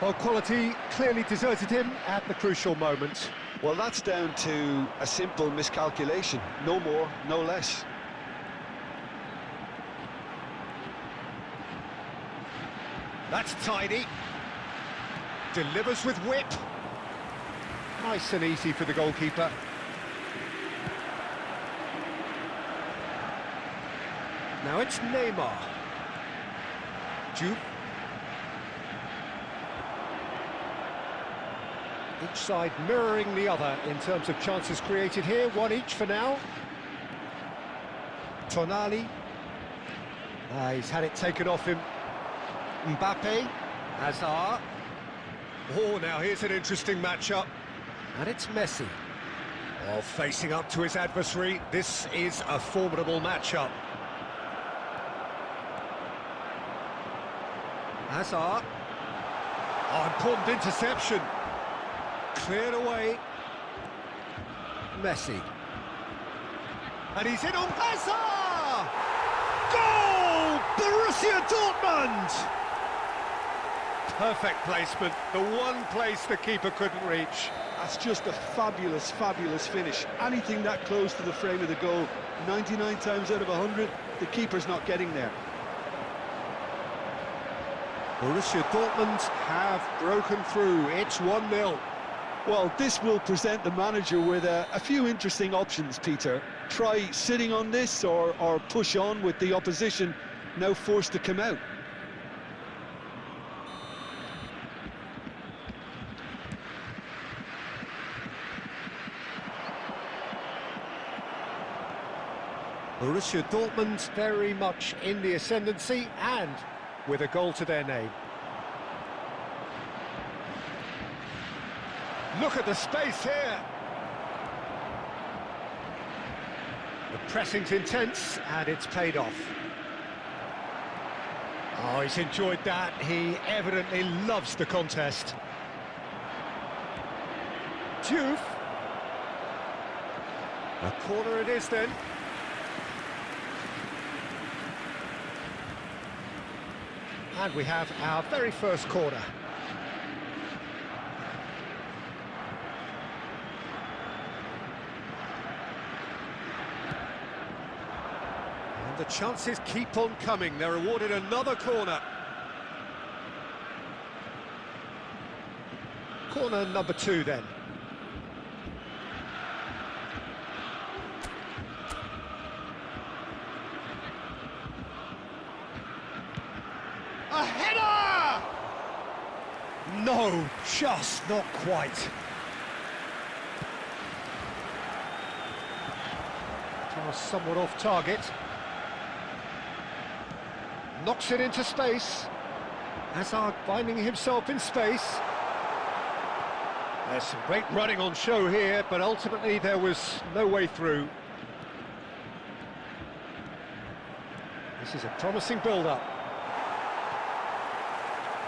[SPEAKER 2] Well, quality clearly deserted him at the crucial moment.
[SPEAKER 3] Well, that's down to a simple miscalculation. No more, no less.
[SPEAKER 2] That's tidy. Delivers with whip. Nice and easy for the goalkeeper. Now it's Neymar. Juve. Each side mirroring the other in terms of chances created here. One each for now. Tonali. He's had it taken off him. Mbappe. Hazard. Oh, now here's an interesting matchup. And it's Messi. Oh, facing up to his adversary. This is a formidable matchup. Hazard. Oh, important interception. Cleared away. Messi. And he's in on Hazard! Goal! Borussia Dortmund! Perfect placement, the one place the keeper couldn't reach.
[SPEAKER 3] That's just a fabulous, fabulous finish. Anything that close to the frame of the goal, 99 times out of 100, the keeper's not getting there.
[SPEAKER 2] Borussia Dortmund have broken through. It's 1-0.
[SPEAKER 3] Well, this will present the manager with a few interesting options, Peter. Try sitting on this or push on with the opposition now forced to come out.
[SPEAKER 2] Borussia Dortmund very much in the ascendancy and with a goal to their name. Look at the space here. The pressing's intense and it's paid off. Oh, he's enjoyed that. He evidently loves the contest. Juve. A corner it is then. And we have our very first corner.
[SPEAKER 4] the chances keep on coming. They're awarded another corner.
[SPEAKER 2] Corner number 2 then.
[SPEAKER 4] A header! No, just not quite.
[SPEAKER 2] Pass somewhat off target. Knocks it into space. Hazard finding himself in space. There's some great running on show here, but ultimately there was no way through. This is a promising build-up.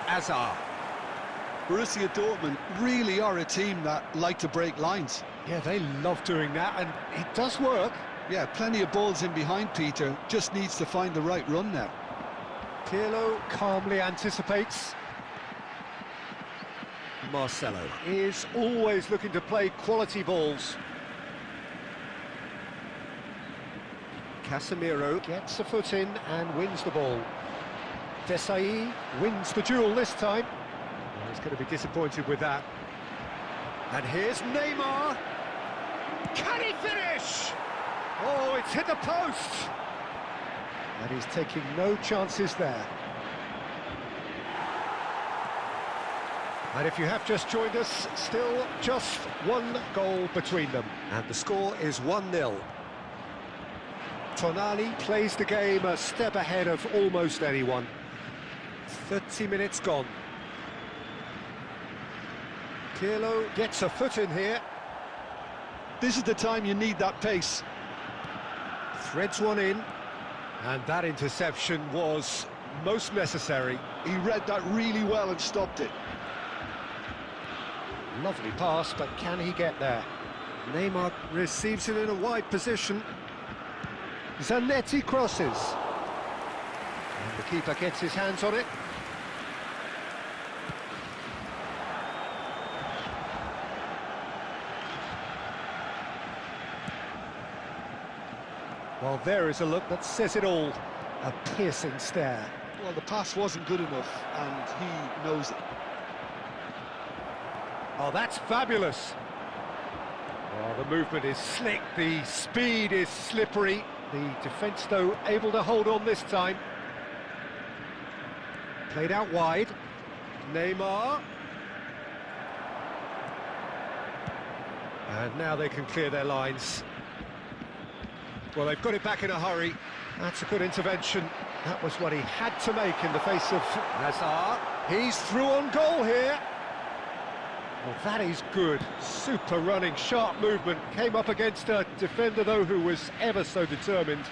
[SPEAKER 4] Hazard.
[SPEAKER 3] Borussia Dortmund really are a team that like to break lines.
[SPEAKER 2] Yeah, they love doing that, and it does work.
[SPEAKER 3] Yeah, plenty of balls in behind Peter, just needs to find the right run now.
[SPEAKER 2] Pirlo calmly anticipates.
[SPEAKER 4] Marcelo.
[SPEAKER 2] Is always looking to play quality balls. Casemiro gets a foot in and wins the ball. Desai wins the duel this time. Well, he's going to be disappointed with that.
[SPEAKER 4] And here's Neymar. Can he finish?
[SPEAKER 2] Oh, it's hit the post! And he's taking no chances there. And if you have just joined us, still just one goal between them.
[SPEAKER 4] And the score is 1-0.
[SPEAKER 2] Tonali plays the game a step ahead of almost anyone. 30 minutes gone. Pirlo gets a foot in here.
[SPEAKER 3] This is the time you need that pace.
[SPEAKER 2] Threads one in. And that interception was most necessary.
[SPEAKER 3] He read that really well and stopped it.
[SPEAKER 2] Lovely pass, but can he get there?
[SPEAKER 4] Neymar receives it in a wide position.
[SPEAKER 2] Zanetti crosses. And the keeper gets his hands on it. Well, there is a look that says it all. A piercing stare.
[SPEAKER 3] Well, the pass wasn't good enough, and he knows it.
[SPEAKER 2] Oh, that's fabulous. Oh, the movement is slick, the speed is slippery. The defence, though, able to hold on this time. Played out wide. Neymar. And now they can clear their lines. Well, they've got it back in a hurry. That's a good intervention. That was what he had to make in the face of Hazard. He's through on goal here. Well, that is good. Super running, sharp movement. Came up against a defender, though, who was ever so determined.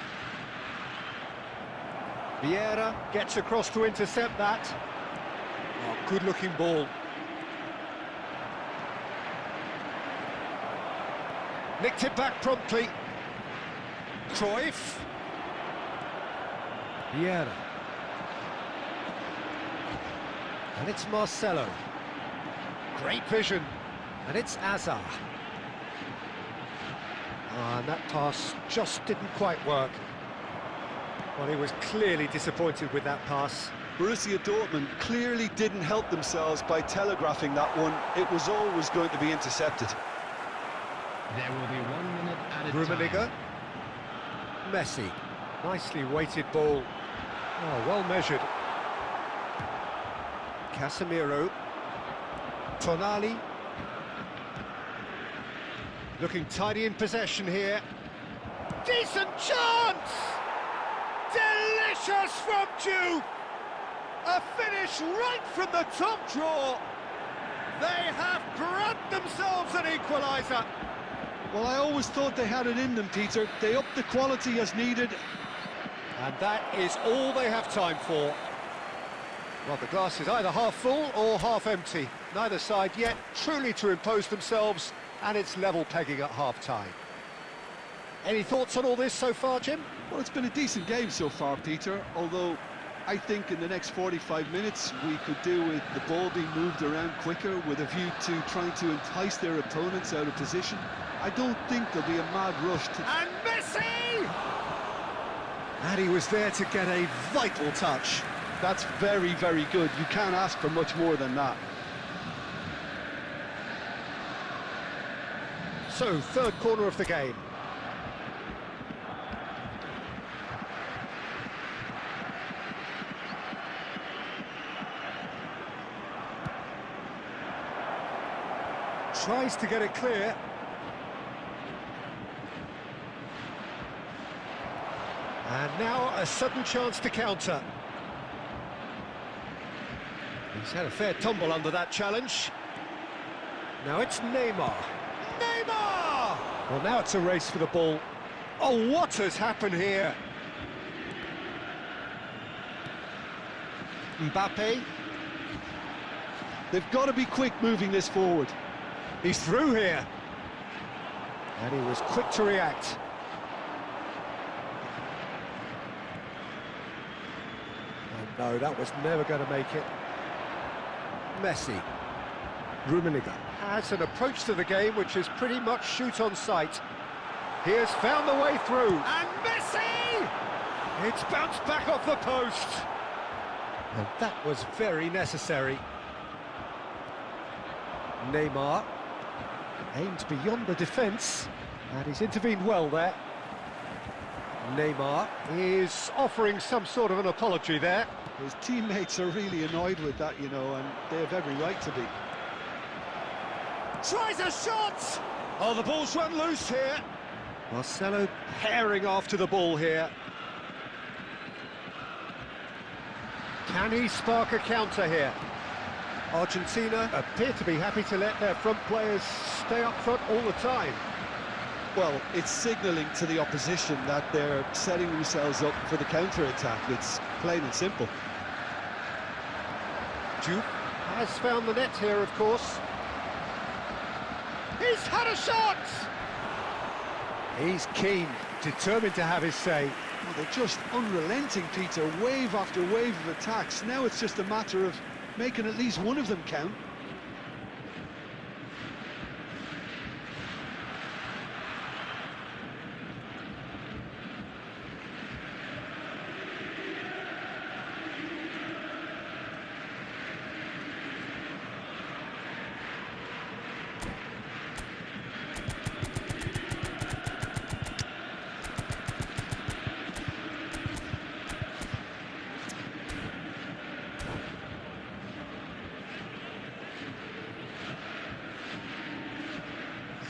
[SPEAKER 2] Vieira gets across to intercept that. Oh, good-looking ball. Nicked it back promptly. Cruyff. Vieira. And it's Marcelo. Great vision. And it's Hazard. And that pass just didn't quite work. Well, he was clearly disappointed with that pass.
[SPEAKER 3] Borussia Dortmund clearly didn't help themselves by telegraphing that one. It was always going to be intercepted.
[SPEAKER 5] There will be 1 minute added
[SPEAKER 2] Rummenigge.
[SPEAKER 5] time.
[SPEAKER 2] Messi. Nicely weighted ball. Oh, well measured. Casemiro. Tonali. Looking tidy in possession here. Decent chance! Delicious from Juve! A finish right from the top draw. They have grabbed themselves an equaliser.
[SPEAKER 3] Well, I always thought they had it in them, Peter. They upped the quality as needed.
[SPEAKER 2] And that is all they have time for. Well, the glass is either half full or half empty. Neither side yet truly to impose themselves, and it's level pegging at half-time. Any thoughts on all this so far, Jim?
[SPEAKER 3] Well, it's been a decent game so far, Peter, although I think in the next 45 minutes we could do with the ball being moved around quicker with a view to trying to entice their opponents out of position. I don't think there'll be a mad rush to...
[SPEAKER 2] And Messi! And he was there to get a vital touch.
[SPEAKER 3] That's very, very good. You can't ask for much more than that.
[SPEAKER 2] So, third corner of the game. Tries to get it clear. And now a sudden chance to counter. He's had a fair tumble under that challenge. Now it's Neymar. Neymar! Well, now it's a race for the ball. Oh, what has happened here? Mbappe.
[SPEAKER 3] They've got to be quick moving this forward.
[SPEAKER 2] He's through here. And he was quick to react. And no, that was never going to make it. Messi. Rummenigge has an approach to the game which is pretty much shoot on sight. He has found the way through. And Messi! It's bounced back off the post. And that was very necessary. Neymar aimed beyond the defence, and he's intervened well there. Neymar is offering some sort of an apology there.
[SPEAKER 3] His teammates are really annoyed with that, you know, and they have every right to be.
[SPEAKER 2] Tries a shot! Oh, the ball's run loose here. Marcelo herring after the ball here. Can he spark a counter here? Argentina appear to be happy to let their front players stay up front all the time.
[SPEAKER 3] Well, it's signalling to the opposition that they're setting themselves up for the counter-attack. It's plain and simple.
[SPEAKER 2] Duke has found the net here, of course. He's had a shot! He's keen, determined to have his say.
[SPEAKER 3] Well, they're just unrelenting, Peter, wave after wave of attacks. Now it's just a matter of making at least one of them count.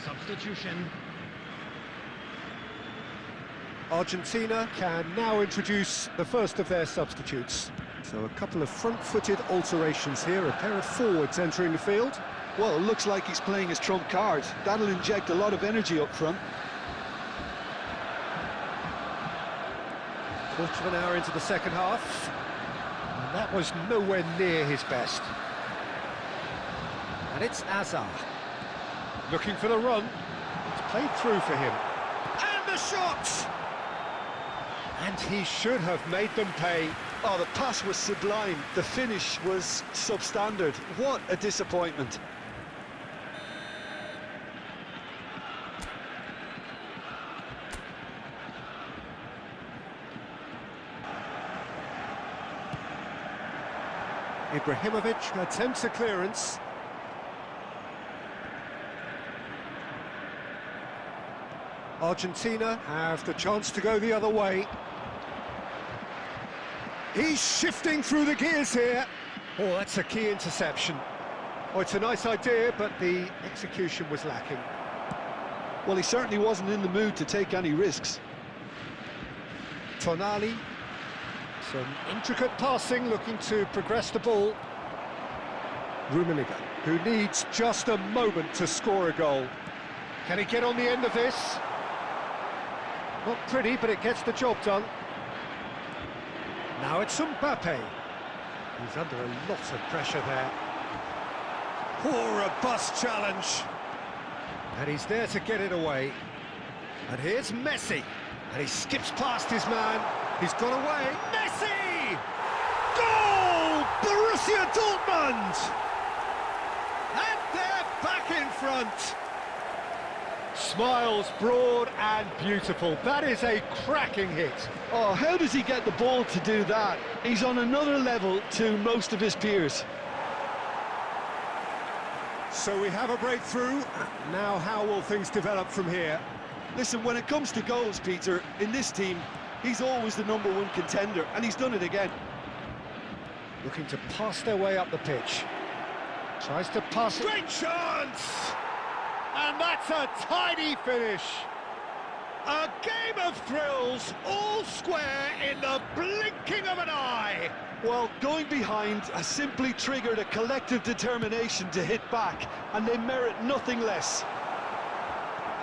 [SPEAKER 5] Substitution.
[SPEAKER 2] Argentina can now introduce the first of their substitutes. So a couple of front-footed alterations here, a pair of forwards entering the field.
[SPEAKER 3] Well, it looks like he's playing his trump card. That'll inject a lot of energy up front.
[SPEAKER 2] Quarter of an hour into the second half. And that was nowhere near his best. And it's Hazard. Looking for the run. It's played through for him. And the shot! And he should have made them pay.
[SPEAKER 3] Oh, the pass was sublime. The finish was substandard. What a disappointment.
[SPEAKER 2] Ibrahimovic attempts a clearance. Argentina have the chance to go the other way. He's shifting through the gears here. Oh, that's a key interception. Oh, it's a nice idea, but the execution was lacking.
[SPEAKER 3] Well, he certainly wasn't in the mood to take any risks.
[SPEAKER 2] Tonali. Some intricate passing, looking to progress the ball. Rummenigge, who needs just a moment to score a goal. Can he get on the end of this? Not pretty, but it gets the job done. Now it's Mbappe. He's under a lot of pressure there. Poor, robust challenge. And he's there to get it away. And here's Messi. And he skips past his man. He's got away. Messi! Goal! Borussia Dortmund! And they're back in front. Smiles broad and beautiful. That is a cracking hit.
[SPEAKER 3] Oh, how does he get the ball to do that? He's on another level to most of his peers.
[SPEAKER 2] So we have a breakthrough. Now how will things develop from here?
[SPEAKER 3] Listen, when it comes to goals, Peter, in this team, he's always the #1 contender, and he's done it again.
[SPEAKER 2] Looking to pass their way up the pitch. Tries to pass it. Great chance! And that's a tidy finish. A game of thrills, all square in the blinking of an eye.
[SPEAKER 3] Well, going behind has simply triggered a collective determination to hit back, and they merit nothing less.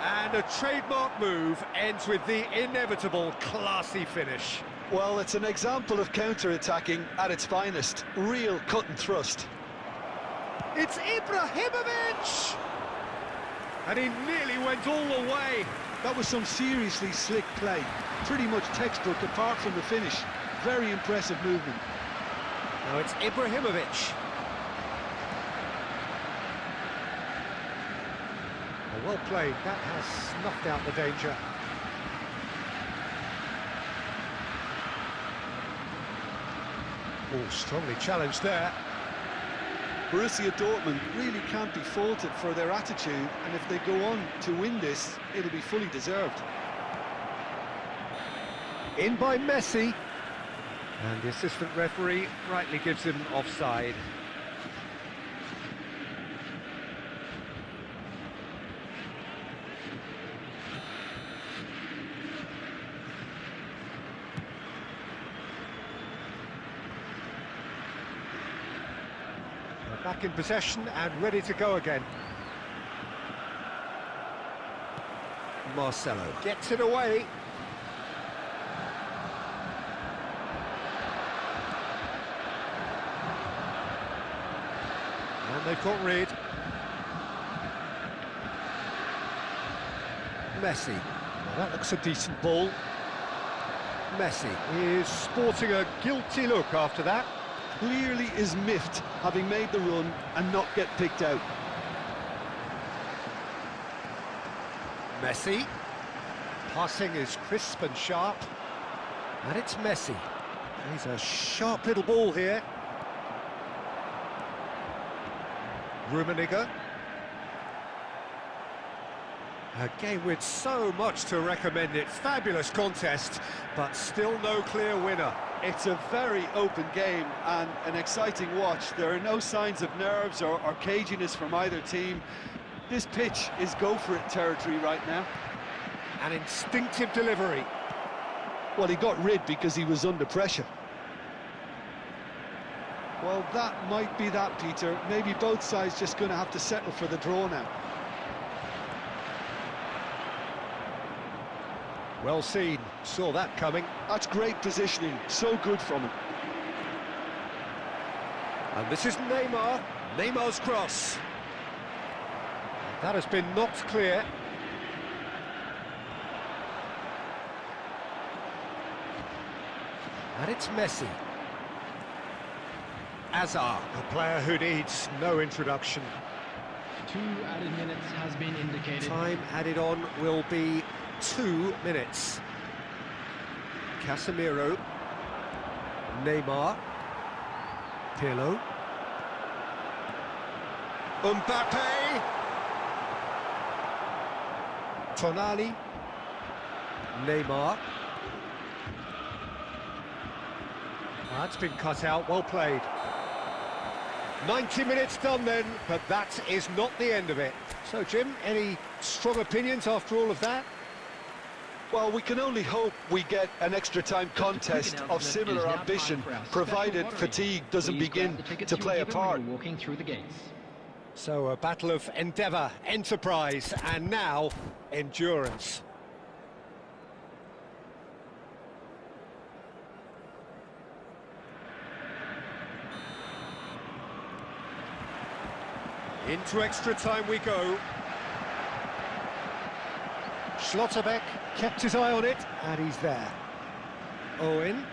[SPEAKER 2] And a trademark move ends with the inevitable classy finish.
[SPEAKER 3] Well, it's an example of counter-attacking at its finest. Real cut and thrust.
[SPEAKER 2] It's Ibrahimovic! And he nearly went all the way.
[SPEAKER 3] That was some seriously slick play. Pretty much textbook apart from the finish. Very impressive movement.
[SPEAKER 2] Now it's Ibrahimovic. Well played, that has snuffed out the danger. Oh, strongly challenged there.
[SPEAKER 3] Borussia Dortmund really can't be faulted for their attitude, and if they go on to win this, it'll be fully deserved.
[SPEAKER 2] In by Messi. And the assistant referee rightly gives him offside. Back in possession and ready to go again. Marcelo gets it away. And they've got rid. Messi. Well, that looks a decent ball. Messi is sporting a guilty look after that.
[SPEAKER 3] Clearly is miffed, having made the run and not get picked out.
[SPEAKER 2] Messi. Passing is crisp and sharp. And it's Messi. He's a sharp little ball here. Rummenigge. A game with so much to recommend it. Fabulous contest, but still no clear winner.
[SPEAKER 3] It's a very open game and an exciting watch. There are no signs of nerves or caginess from either team. This pitch is go-for-it territory right now.
[SPEAKER 2] An instinctive delivery.
[SPEAKER 3] Well, he got rid because he was under pressure. Well, that might be that, Peter. Maybe both sides just going to have to settle for the draw now.
[SPEAKER 2] Well seen, saw that coming.
[SPEAKER 3] That's great positioning, so good from him.
[SPEAKER 2] And this is Neymar, Neymar's cross. That has been knocked clear. And it's Messi. Azar, a player who needs no introduction.
[SPEAKER 5] 2 added minutes has been indicated.
[SPEAKER 2] Time added on will be 2 minutes. Casemiro, Neymar, Pirlo, Mbappe, Tonali, Neymar. That's been cut out, well played. 90 minutes done then, but that is not the end of it. So, Jim, any strong opinions after all of that?
[SPEAKER 3] Well, we can only hope we get an extra-time contest of similar ambition, provided fatigue doesn't begin to play a part.
[SPEAKER 5] Walking through the gates.
[SPEAKER 2] So a battle of endeavour, enterprise, and now endurance. Into extra time we go. Schlotterbeck kept his eye on it, and he's there. Owen.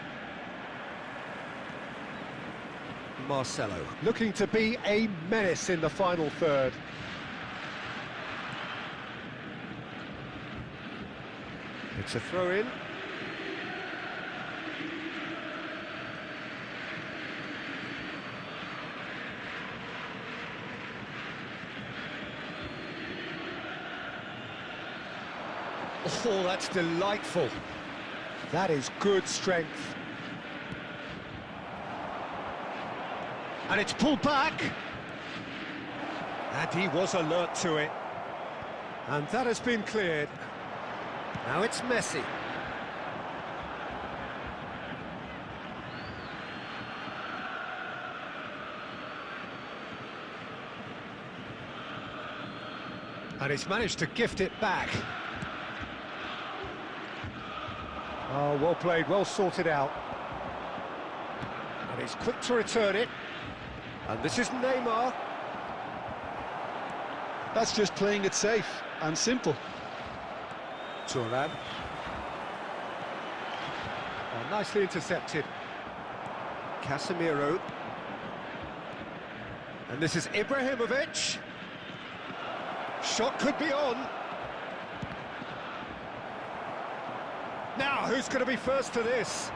[SPEAKER 2] Marcelo, looking to be a menace in the final third.
[SPEAKER 4] It's a throw-in. Oh, that's delightful. That is good strength. And it's pulled back. And he was alert to it. And that has been cleared. Now it's Messi. And he's managed to gift it back. Oh, well played, well sorted out. And he's quick to return it. And this is Neymar.
[SPEAKER 3] That's just playing it safe and simple.
[SPEAKER 4] Thuram. Oh, nicely intercepted. Casemiro. And this is Ibrahimovic. Shot could be on. Now, who's going to be first to this?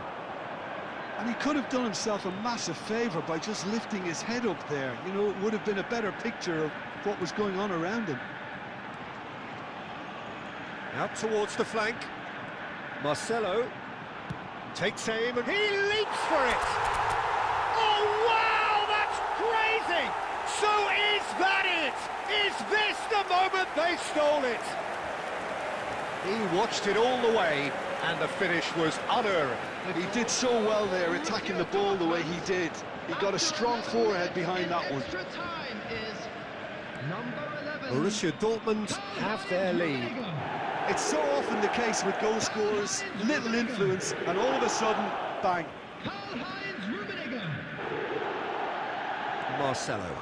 [SPEAKER 3] And he could have done himself a massive favour by just lifting his head up there. You know, it would have been a better picture of what was going on around him.
[SPEAKER 4] Out towards the flank. Marcelo takes aim and he leaps for it. Oh, wow, that's crazy! So is that it? Is this the moment they stole it? He watched it all the way and the finish was unerring.
[SPEAKER 3] He did so well there, attacking the ball the way he did. He got a strong forehead behind that one.
[SPEAKER 5] Extra time is number 11.
[SPEAKER 4] Borussia Dortmund have their lead.
[SPEAKER 3] It's so often the case with goal scorers, little influence, and all of a sudden, bang.
[SPEAKER 5] Karl-Heinz Rummenigge.
[SPEAKER 4] Marcelo.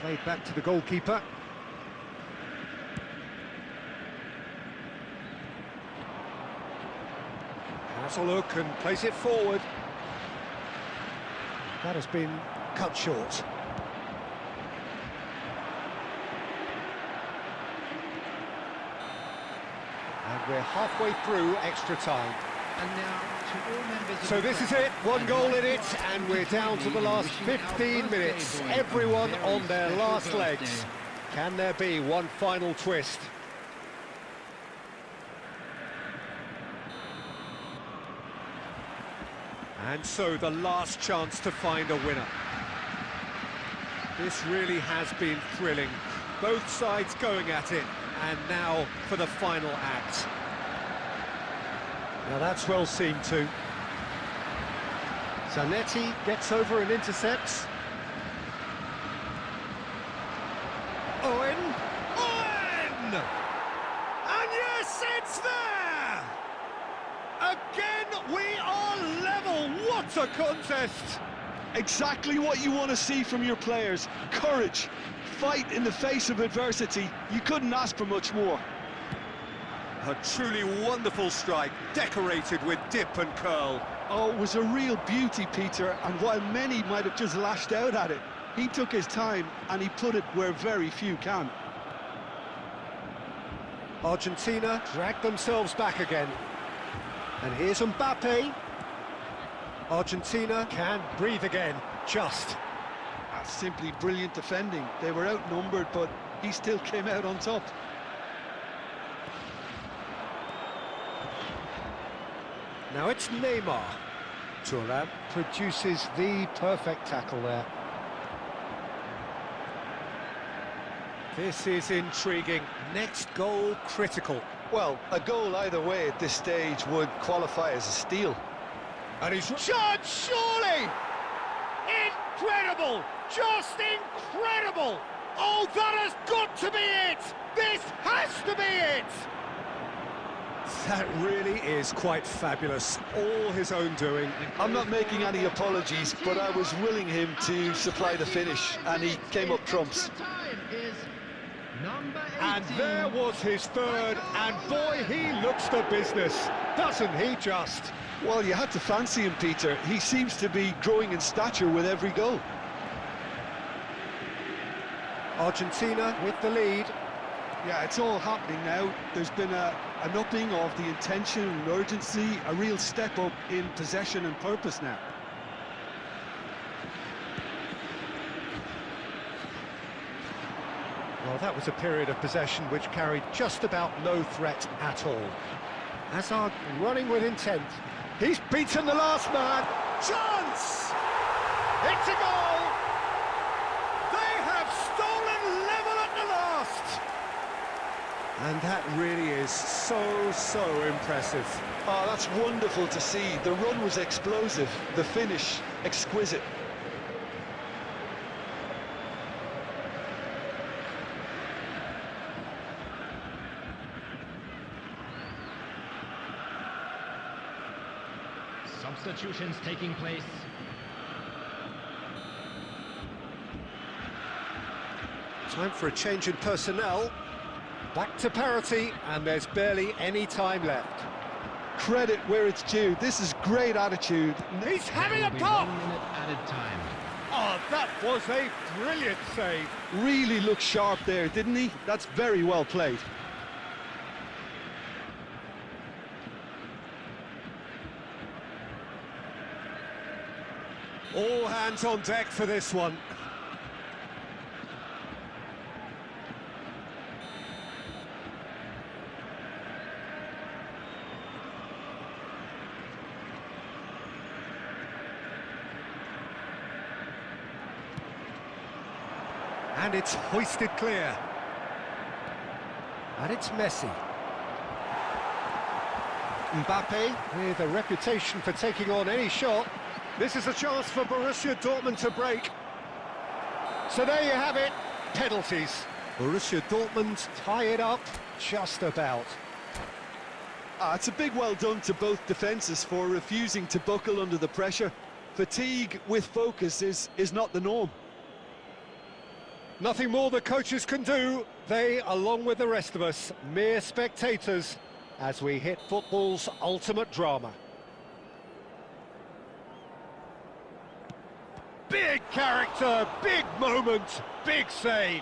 [SPEAKER 4] Played back to the goalkeeper. Has a look and plays it forward. That has been cut short. And we're halfway through extra time.
[SPEAKER 5] And now to all members of
[SPEAKER 4] So
[SPEAKER 5] the
[SPEAKER 4] this is
[SPEAKER 5] crowd,
[SPEAKER 4] it, one
[SPEAKER 5] I'd
[SPEAKER 4] goal
[SPEAKER 5] like
[SPEAKER 4] in it,
[SPEAKER 5] to
[SPEAKER 4] and we're down to the last
[SPEAKER 5] wishing our
[SPEAKER 4] 15
[SPEAKER 5] birthday
[SPEAKER 4] minutes.
[SPEAKER 5] boy
[SPEAKER 4] Everyone
[SPEAKER 5] a very
[SPEAKER 4] on their
[SPEAKER 5] special
[SPEAKER 4] last legs.
[SPEAKER 5] birthday.
[SPEAKER 4] Can there be one final twist? And so the last chance to find a winner. This really has been thrilling. Both sides going at it, and now for the final act. Now that's well seen too. Zanetti gets over and intercepts. Owen! Owen! And yes, it's there! Again, we are level. What a contest!
[SPEAKER 3] Exactly what you want to see from your players. Courage, fight in the face of adversity. You couldn't ask for much more.
[SPEAKER 4] A truly wonderful strike, decorated with dip and curl.
[SPEAKER 3] Oh, it was a real beauty, Peter, and while many might have just lashed out at it, he took his time and he put it where very few can.
[SPEAKER 4] Argentina drag themselves back again. And here's Mbappe. Argentina can breathe again, just.
[SPEAKER 3] That's simply brilliant defending. They were outnumbered, but he still came out on top.
[SPEAKER 4] Now it's Neymar. Thuram produces the perfect tackle there. This is intriguing. Next goal critical.
[SPEAKER 3] Well, a goal either way at this stage would qualify as a steal.
[SPEAKER 4] And he's judged, surely! Incredible! Just incredible! Oh, that has got to be it! This has to be it! That really is quite fabulous. All his own doing.
[SPEAKER 3] I'm not making any apologies, but I was willing him to supply the finish, and he came up trumps.
[SPEAKER 5] Extra time is number 18.
[SPEAKER 4] And there was his third, and boy, he looks the business, doesn't he just?
[SPEAKER 3] Well, you had to fancy him, Peter. He seems to be growing in stature with every goal.
[SPEAKER 2] Argentina with the lead.
[SPEAKER 3] Yeah, it's all happening now. There's been an upping of the intention and urgency, a real step up in possession and purpose now.
[SPEAKER 2] Well, that was a period of possession which carried just about no threat at all. Hazard running with intent. He's beaten the last man. Chance! It's a goal! They have stolen level at the last! And that really is so impressive.
[SPEAKER 3] Oh, that's wonderful to see. The run was explosive, the finish exquisite.
[SPEAKER 5] Substitutions taking place.
[SPEAKER 2] Time for a change in personnel. Back to parity, and there's barely any time left.
[SPEAKER 3] Credit where it's due. This is great attitude.
[SPEAKER 2] He's having
[SPEAKER 5] There
[SPEAKER 2] a
[SPEAKER 5] will be
[SPEAKER 2] pop!
[SPEAKER 5] 1 minute added time.
[SPEAKER 2] Oh, that was a brilliant save.
[SPEAKER 3] Really looked sharp there, didn't he? That's very well played.
[SPEAKER 2] All hands on deck for this one. And it's hoisted clear. And it's Messi. Mbappe, with a reputation for taking on any shot. This is a chance for Borussia Dortmund to break. So there you have it, penalties. Borussia Dortmund tie it up just about.
[SPEAKER 3] It's a big well done to both defences for refusing to buckle under the pressure. Fatigue with focus is not the norm.
[SPEAKER 2] Nothing more the coaches can do. They, along with the rest of us, mere spectators, as we hit football's ultimate drama. Big character, big moment, big save.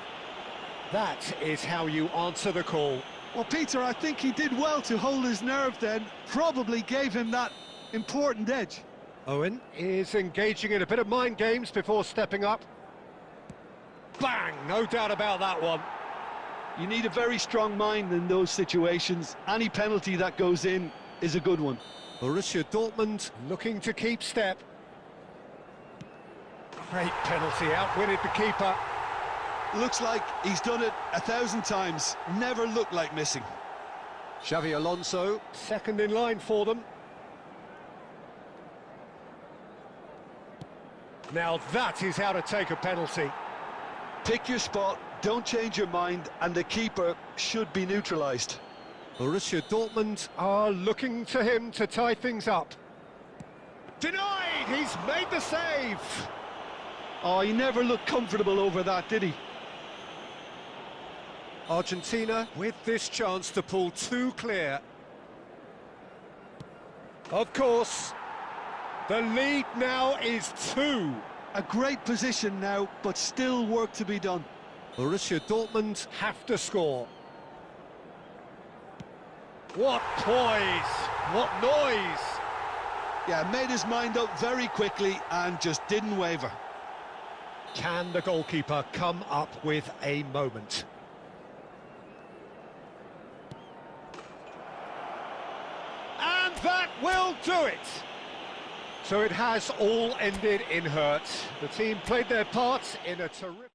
[SPEAKER 2] That is how you answer the call.
[SPEAKER 3] Well, Peter, I think he did well to hold his nerve then. Probably gave him that important edge.
[SPEAKER 2] Owen is engaging in a bit of mind games before stepping up. Bang! No doubt about that one.
[SPEAKER 3] You need a very strong mind in those situations. Any penalty that goes in is a good one.
[SPEAKER 2] Borussia Dortmund looking to keep step. Great penalty, outwitted the keeper.
[SPEAKER 3] Looks like he's done it 1,000 times. Never looked like missing.
[SPEAKER 2] Xavi Alonso, second in line for them. Now that is how to take a penalty.
[SPEAKER 3] Pick your spot, don't change your mind, and the keeper should be neutralised.
[SPEAKER 2] Borussia Dortmund are looking to him to tie things up. Denied! He's made the save!
[SPEAKER 3] Oh, he never looked comfortable over that, did he?
[SPEAKER 2] Argentina with this chance to pull two clear. Of course, the lead now is 2.
[SPEAKER 3] A great position now, but still work to be done.
[SPEAKER 2] Borussia Dortmund have to score. What poise! What noise!
[SPEAKER 3] Yeah, made his mind up very quickly and just didn't waver.
[SPEAKER 2] Can the goalkeeper come up with a moment? And that will do it! So it has all ended in hurt. The team played their part in a terrific...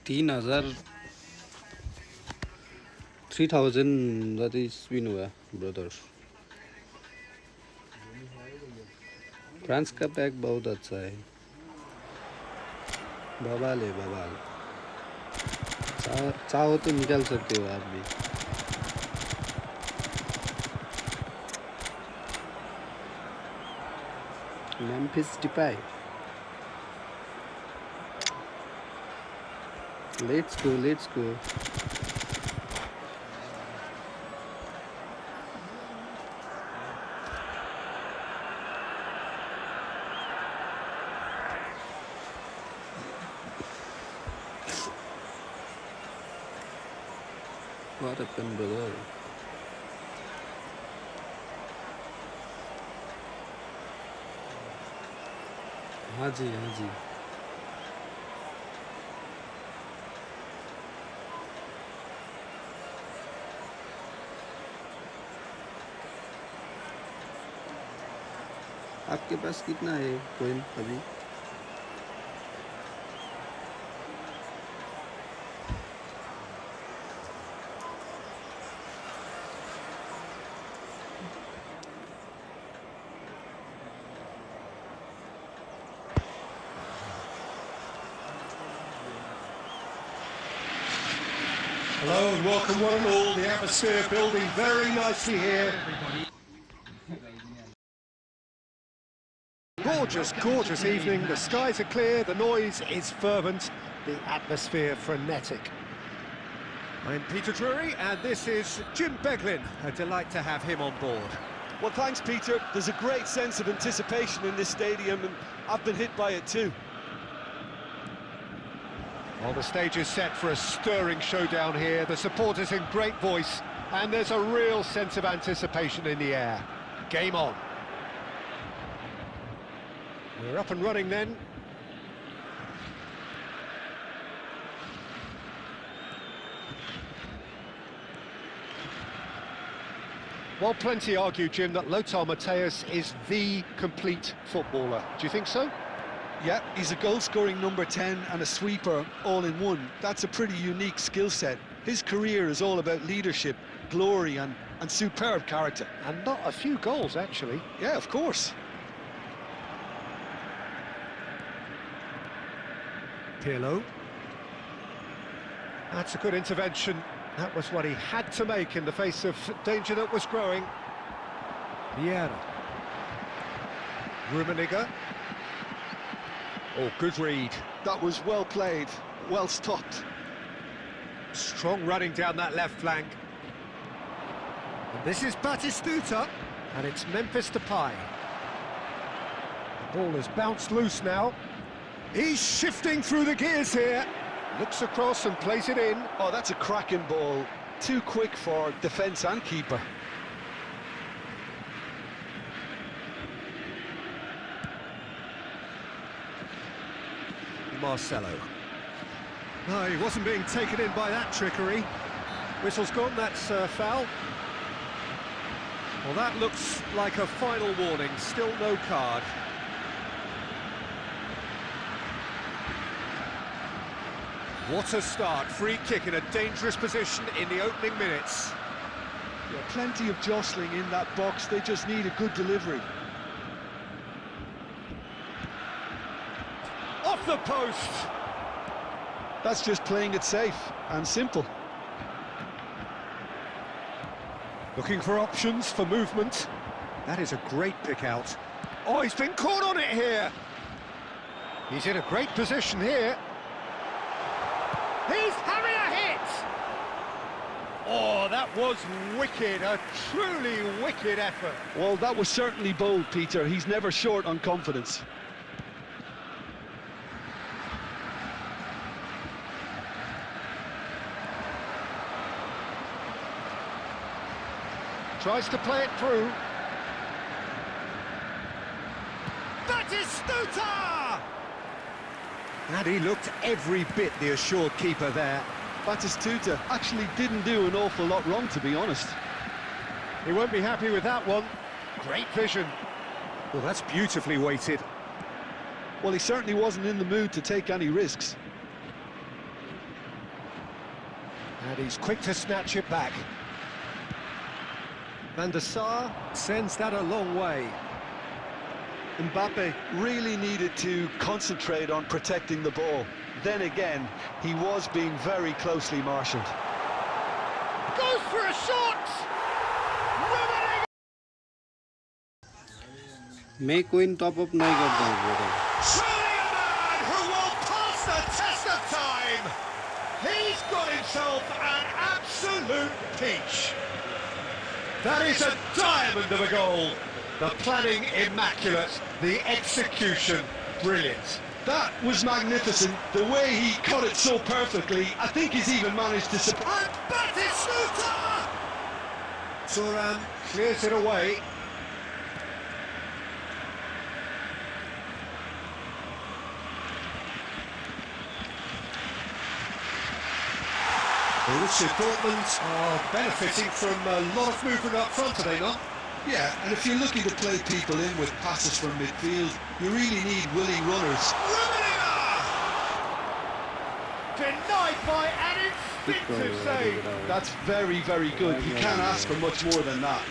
[SPEAKER 1] 3000 3000 जति spin हुआ brother. France का pack बहुत अच्छा है। बवाल है बवाल। चाहो तो निकाल सकते हो आप भी। Memphis Depay. Let's go let's go. What happened, brother? हाँ जी हाँ जी। आपके पास कितना है कॉइन अभी?
[SPEAKER 2] Hello and welcome one and all. The atmosphere building very nicely here. Gorgeous, gorgeous evening. The skies are clear, the noise is fervent, the atmosphere frenetic. I'm Peter Drury and this is Jim Beglin. A delight to have him on board.
[SPEAKER 3] Well, thanks, Peter. There's a great sense of anticipation in this stadium, and I've been hit by it too.
[SPEAKER 2] Well, the stage is set for a stirring showdown here. The supporters in great voice, and there's a real sense of anticipation in the air. Game on. We're up and running then. Well, plenty argue, Jim, that Lothar Matthäus is the complete footballer. Do you think so?
[SPEAKER 3] Yeah, he's a goal-scoring number 10 and a sweeper all in one. That's a pretty unique skill set. His career is all about leadership, glory and superb character.
[SPEAKER 2] And not a few goals, actually.
[SPEAKER 3] Yeah, of course.
[SPEAKER 2] Pirlo. That's a good intervention. That was what he had to make in the face of danger that was growing. Vieira. Rummenigge. Oh, good read.
[SPEAKER 3] That was well played, well stopped.
[SPEAKER 2] Strong running down that left flank. And this is Batistuta, and it's Memphis Depay. The ball has bounced loose now. He's shifting through the gears here. Looks across and plays it in.
[SPEAKER 3] Oh, that's a cracking ball. Too quick for defence and keeper.
[SPEAKER 2] Marcelo. No, he wasn't being taken in by that trickery. Whistle's gone, that's foul. Well, that looks like a final warning, still no card. What a start, free kick in a dangerous position in the opening minutes.
[SPEAKER 3] Yeah, plenty of jostling in that box, they just need a good delivery.
[SPEAKER 2] Off the post!
[SPEAKER 3] That's just playing it safe and simple.
[SPEAKER 2] Looking for options, for movement. That is a great pick out. Oh, he's been caught on it here! He's in a great position here. He's having a hit! Oh, that was wicked, a truly wicked effort.
[SPEAKER 3] Well, that was certainly bold, Peter. He's never short on confidence.
[SPEAKER 2] Tries to play it through. Batistuta! And he looked every bit the assured keeper there.
[SPEAKER 3] Batistuta actually didn't do an awful lot wrong, to be honest.
[SPEAKER 2] He won't be happy with that one. Great vision. Well, that's beautifully weighted.
[SPEAKER 3] Well, he certainly wasn't in the mood to take any risks.
[SPEAKER 2] And he's quick to snatch it back. Van der Sar sends that a long way.
[SPEAKER 3] Mbappe really needed to concentrate on protecting the ball. Then again, he was being very closely marshalled.
[SPEAKER 2] Goes for a shot! Riveting!
[SPEAKER 1] मैं coin top up नहीं करता हूँ brother.
[SPEAKER 2] Surely a man who will pass the test of time! He's got himself an absolute peach. That is a diamond of a goal. The planning immaculate, the execution brilliant.
[SPEAKER 3] That was magnificent. The way he cut it so perfectly, I think he's even managed to surprise.
[SPEAKER 2] And Batistuta! Thuram clears it away. Borussia Dortmund are benefiting from a lot of movement up front, are they not?
[SPEAKER 3] Yeah, and if you're looking to play people in with passes from midfield, you really need willing runners.
[SPEAKER 2] Denied by an instinctive save.
[SPEAKER 3] That's very, very good. You can't ask for much more than that.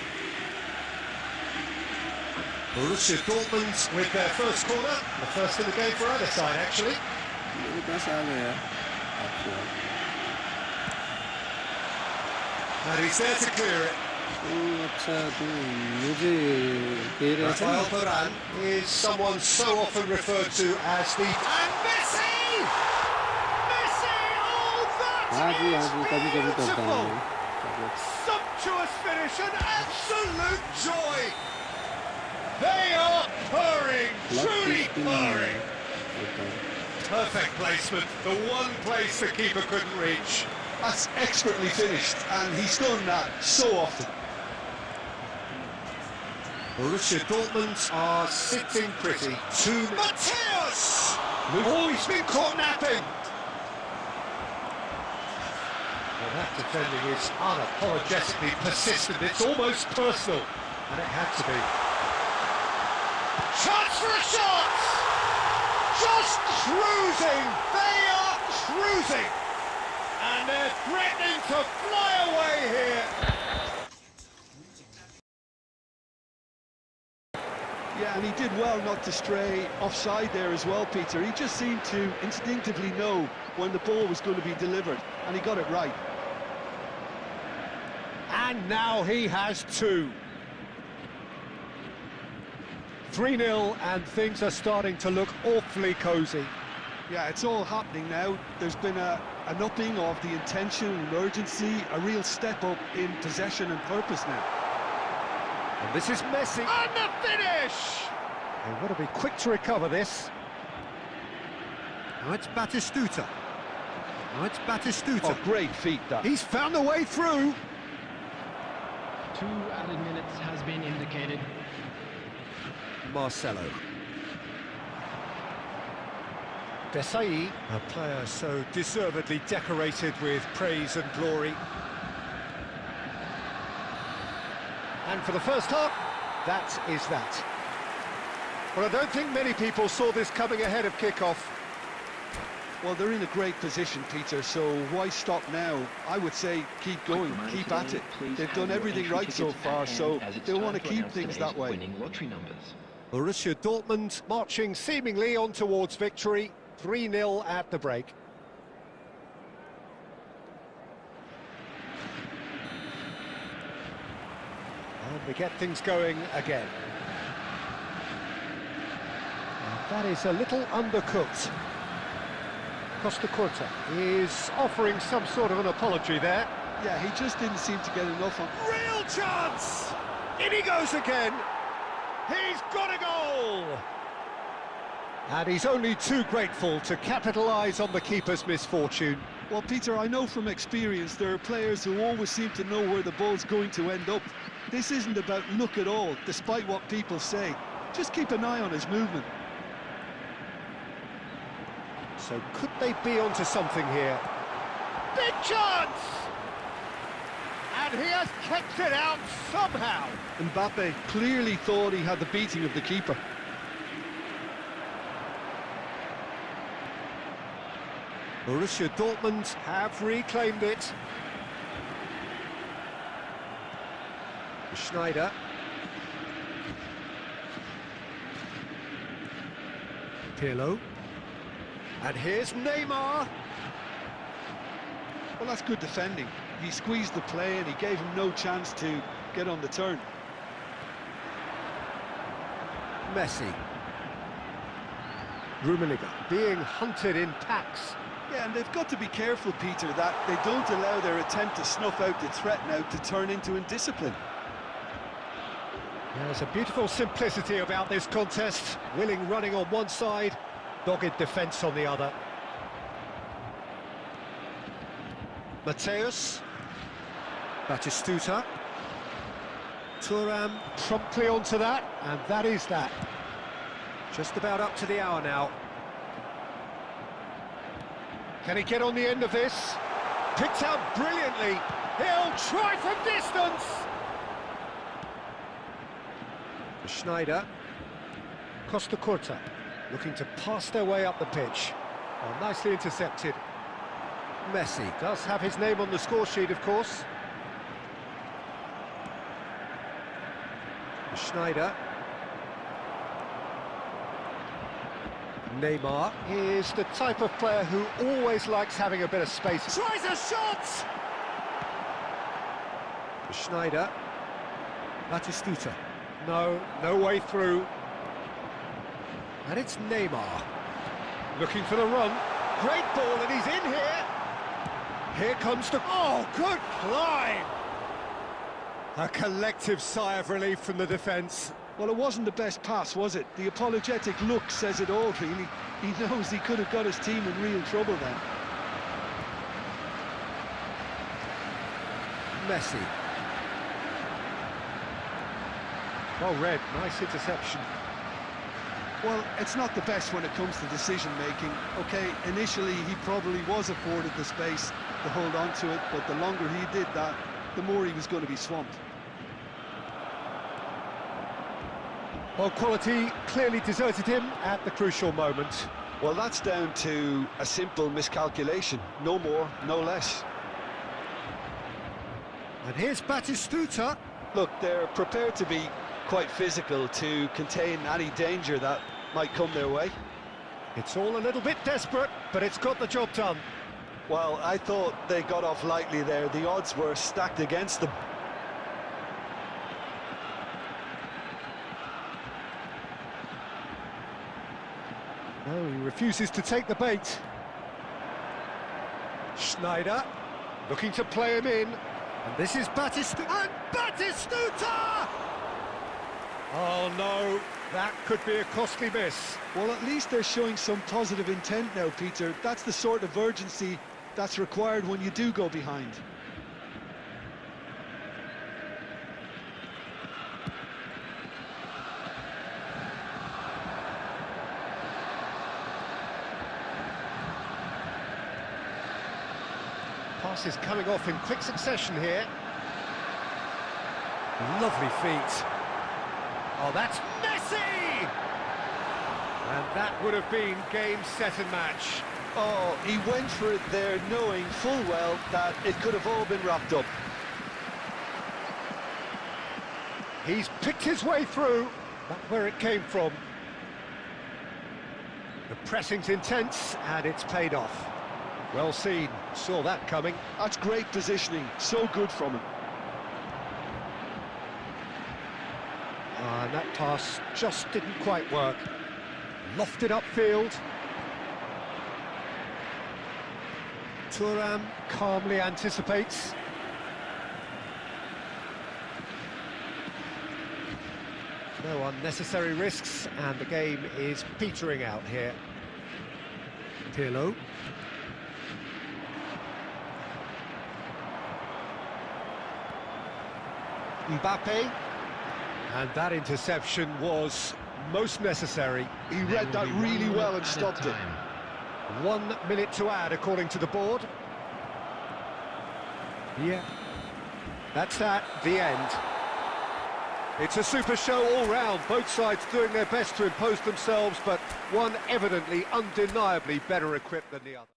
[SPEAKER 2] Borussia Dortmund with their first corner, the first in the game for either side, actually.
[SPEAKER 1] मेरे पास आ गया.
[SPEAKER 2] And he's there to clear it.
[SPEAKER 1] अच्छा तू मुझे कह रहा था.
[SPEAKER 2] Rafael Varane is someone so often referred to as the... And Messi! Messi! Oh,
[SPEAKER 1] हाँ जी कभी कभी करता
[SPEAKER 2] beautiful!
[SPEAKER 1] हूँ.
[SPEAKER 2] Sumptuous finish, an absolute joy! They are purring, truly purring! Perfect placement, the one place the keeper couldn't reach.
[SPEAKER 3] That's expertly finished, and he's done that so often.
[SPEAKER 2] Borussia Dortmund are sitting pretty. Mateus! Oh, he's been caught napping! Well, that defending is unapologetically persistent. It's almost personal. And it had to be. Chance for a shot! Just cruising! They are cruising! And they're threatening to fly away here!
[SPEAKER 3] Yeah, and he did well not to stray offside there as well, Peter. He just seemed to instinctively know when the ball was going to be delivered, and he got it right.
[SPEAKER 2] And now he has two. 3-0, and things are starting to look awfully cosy.
[SPEAKER 3] Yeah, it's all happening now. There's been an upping of the intention and urgency, a real step up in possession and purpose now.
[SPEAKER 2] And this is Messi. And the finish! They've got to be quick to recover this. Now it's Batistuta.
[SPEAKER 3] Oh, great feat, that.
[SPEAKER 2] He's found a way through.
[SPEAKER 5] 2 added minutes has been indicated.
[SPEAKER 2] Marcelo. Desai, a player so deservedly decorated with praise and glory. And for the first half, that is that. Well, I don't think many people saw this coming ahead of kick-off.
[SPEAKER 3] Well, they're in a great position, Peter, so why stop now? I would say keep going, keep at it. They've done everything right so far, so they'll want to keep things that way.
[SPEAKER 2] Borussia Dortmund marching seemingly on towards victory, 3-0 at the break. And we get things going again. And that is a little undercooked. Costa Curta is offering some sort of an apology there.
[SPEAKER 3] Yeah, he just didn't seem to get enough on.
[SPEAKER 2] Real chance! In he goes again. He's got a goal! And he's only too grateful to capitalise on the keeper's misfortune.
[SPEAKER 3] Well, Peter, I know from experience there are players who always seem to know where the ball's going to end up. This isn't about luck at all, despite what people say. Just keep an eye on his movement.
[SPEAKER 2] So could they be onto something here? Big chance! And he has kept it out somehow.
[SPEAKER 3] Mbappe clearly thought he had the beating of the keeper.
[SPEAKER 2] Borussia Dortmund have reclaimed it. Schneider. Pirlo. And here's Neymar.
[SPEAKER 3] Well, that's good defending. He squeezed the play and he gave him no chance to get on the turn.
[SPEAKER 2] Messi. Rummenigge being hunted in packs.
[SPEAKER 3] Yeah, and they've got to be careful, Peter, that they don't allow their attempt to snuff out the threat now to turn into indiscipline.
[SPEAKER 2] There's a beautiful simplicity about this contest. Willing running on one side, dogged defence on the other. Mateus. Batistuta. Thuram promptly onto that, and that is that. Just about up to the hour now. Can he get on the end of this? Picked out brilliantly. He'll try from distance. Schneider. Costa Curta looking to pass their way up the pitch. Oh, nicely intercepted. Messi does have his name on the score sheet, of course. Schneider. Neymar is the type of player who always likes having a bit of space. Tries a shot! Schneider. Batistuta. No way through. And it's Neymar. Looking for the run. Great ball, and he's in here. Here comes the... Oh, good climb! A collective sigh of relief from the defence.
[SPEAKER 3] Well, it wasn't the best pass, was it? The apologetic look says it all, really. He knows he could have got his team in real trouble then.
[SPEAKER 2] Messi. Well read, nice interception.
[SPEAKER 3] Well, it's not the best when it comes to decision-making. OK, initially he probably was afforded the space to hold on to it, but the longer he did that, the more he was going to be swamped.
[SPEAKER 2] Well, quality clearly deserted him at the crucial moment.
[SPEAKER 3] Well, that's down to a simple miscalculation. No more, no less.
[SPEAKER 2] And here's Batistuta.
[SPEAKER 3] Look, they're prepared to be quite physical to contain any danger that might come their way.
[SPEAKER 2] It's all a little bit desperate, but it's got the job done.
[SPEAKER 3] Well, I thought they got off lightly there. The odds were stacked against them.
[SPEAKER 2] No, he refuses to take the bait. Schneider looking to play him in. And this is Batistuta. And Batistuta! Oh no, that could be a costly miss.
[SPEAKER 3] Well, at least they're showing some positive intent now, Peter. That's the sort of urgency that's required when you do go behind.
[SPEAKER 2] Pass is coming off in quick succession here. Lovely feet. Oh, that's Messi! And that would have been game, set and match.
[SPEAKER 3] Oh, he went for it there, knowing full well that it could have all been wrapped up.
[SPEAKER 2] He's picked his way through. That's where it came from. The pressing's intense, and it's paid off. Well seen, saw that coming.
[SPEAKER 3] That's great positioning, so good from him.
[SPEAKER 2] And that pass just didn't quite work. Lofted upfield. Thuram calmly anticipates. No unnecessary risks, and the game is petering out here. Pirlo. Mbappe. And that interception was most necessary.
[SPEAKER 3] He read that really well and stopped it.
[SPEAKER 2] 1 minute to add, according to the board. Yeah, that's that, the end. It's a super show all round, both sides doing their best to impose themselves, but one evidently, undeniably better equipped than the other.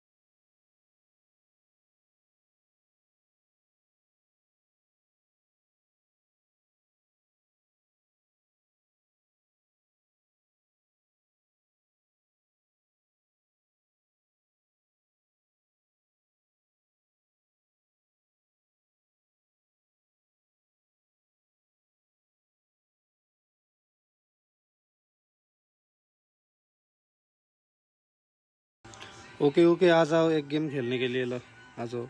[SPEAKER 1] Okay okay, आ जाओ एक game खेलने के लिए, लो आ जाओ।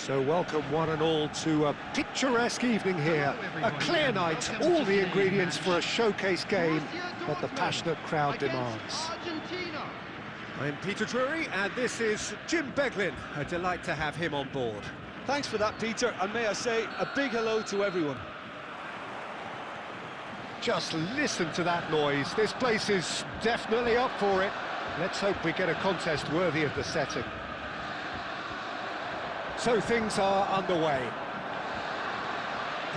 [SPEAKER 2] So welcome one and all to a picturesque evening here. A clear night, all the ingredients for a showcase game that the passionate crowd demands. I'm Peter Drury, and this is Jim Beglin. A delight to have him on board.
[SPEAKER 3] Thanks for that, Peter, and may I say a big hello to everyone.
[SPEAKER 2] Just listen to that noise. This place is definitely up for it. Let's hope we get a contest worthy of the setting. So things are underway.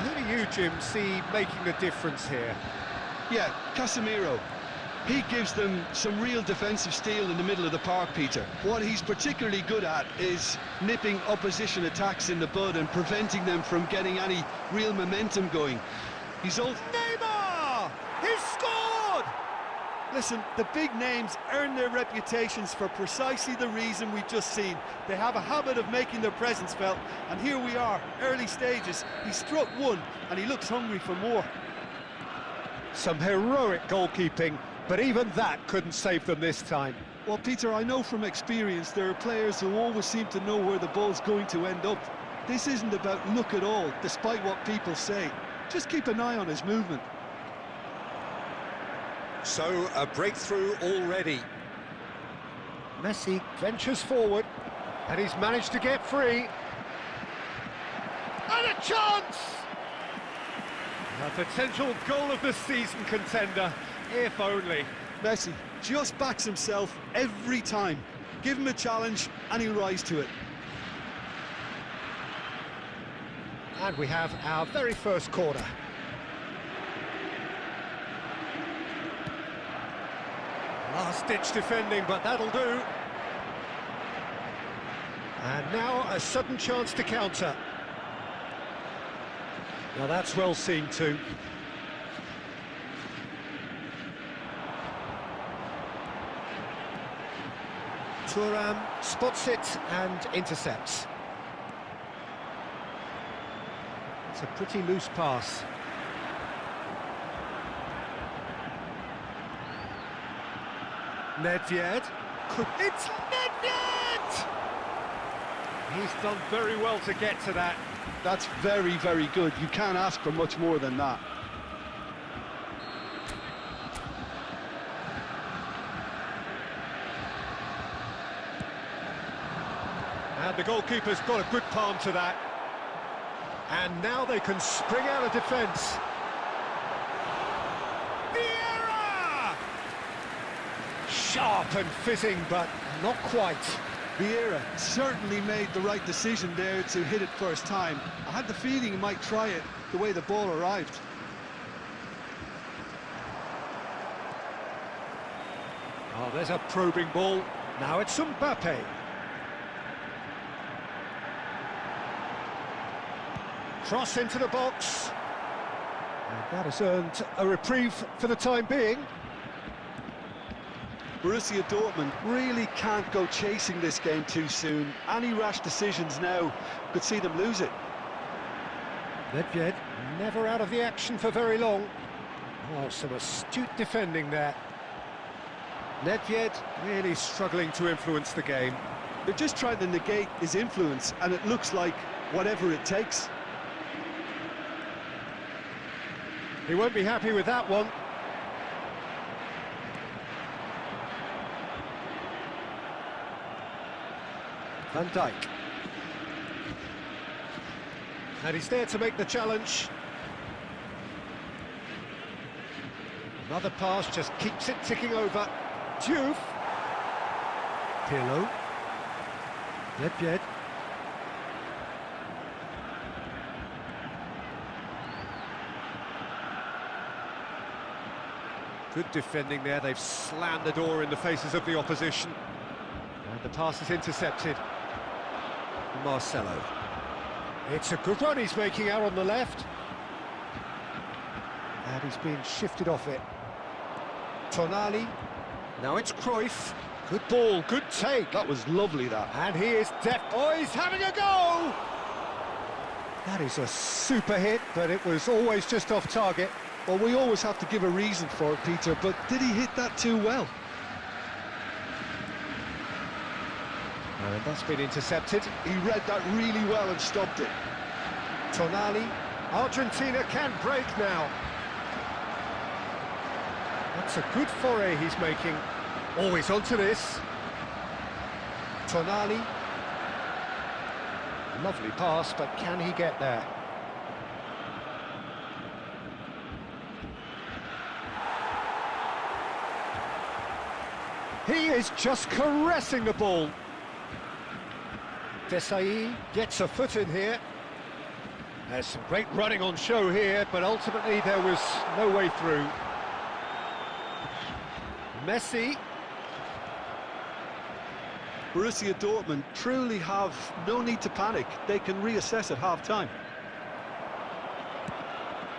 [SPEAKER 2] Who do you, Jim, see making the difference here?
[SPEAKER 3] Yeah, Casemiro. He gives them some real defensive steel in the middle of the park, Peter. What he's particularly good at is nipping opposition attacks in the bud and preventing them from getting any real momentum going. He's all...
[SPEAKER 2] Neymar! He's scored!
[SPEAKER 3] Listen, the big names earn their reputations for precisely the reason we've just seen. They have a habit of making their presence felt, and here we are, early stages. He struck one, and he looks hungry for more.
[SPEAKER 2] Some heroic goalkeeping, but even that couldn't save them this time.
[SPEAKER 3] Well, Peter, I know from experience there are players who always seem to know where the ball's going to end up. This isn't about luck at all, despite what people say. Just keep an eye on his movement.
[SPEAKER 2] So, a breakthrough already. Messi ventures forward, and he's managed to get free. And a chance! A potential goal of the season contender, if only.
[SPEAKER 3] Messi just backs himself every time. Give him a challenge, and he'll rise to it.
[SPEAKER 2] And we have our very first corner. Last-ditch defending, but that'll do. And now a sudden chance to counter. Now that's well seen too. Thuram spots it and intercepts. It's a pretty loose pass. Nedved. It's Nedved! He's done very well to get to that.
[SPEAKER 3] That's very, very good. You can't ask for much more than that.
[SPEAKER 2] And the goalkeeper's got a good palm to that. And now they can spring out of defence. Sharp and fitting, but not quite.
[SPEAKER 3] Vieira certainly made the right decision there to hit it first time. I had the feeling he might try it the way the ball arrived.
[SPEAKER 2] Oh, there's a probing ball. Now it's Mbappe. Cross into the box. And that has earned a reprieve for the time being.
[SPEAKER 3] Borussia Dortmund really can't go chasing this game too soon. Any rash decisions now could see them lose it.
[SPEAKER 2] Nedved never out of the action for very long. Oh, some astute defending there. Nedved really struggling to influence the game.
[SPEAKER 3] They're just trying to negate his influence, and it looks like whatever it takes.
[SPEAKER 2] He won't be happy with that one. Van Dijk. And he's there to make the challenge. Another pass just keeps it ticking over. Diouf. Pirlo. Nedved. Good defending there. They've slammed the door in the faces of the opposition. And the pass is intercepted. Marcelo. It's a good run he's making out on the left. And he's being shifted off it. Tonali. Now it's Cruyff. Good ball, good take.
[SPEAKER 3] That was lovely, that.
[SPEAKER 2] And he is oh, he's having a go! That is a super hit, but it was always just off target.
[SPEAKER 3] Well, we always have to give a reason for it, Peter, but did he hit that too well?
[SPEAKER 2] And that's been intercepted.
[SPEAKER 3] He read that really well and stopped it.
[SPEAKER 2] Tonali. Argentina can break now. That's a good foray he's making. Always onto this. Tonali. Lovely pass, but can he get there? He is just caressing the ball. Desai gets a foot in here. There's some great running on show here, but ultimately there was no way through. Messi.
[SPEAKER 3] Borussia Dortmund truly have no need to panic. They can reassess at half-time.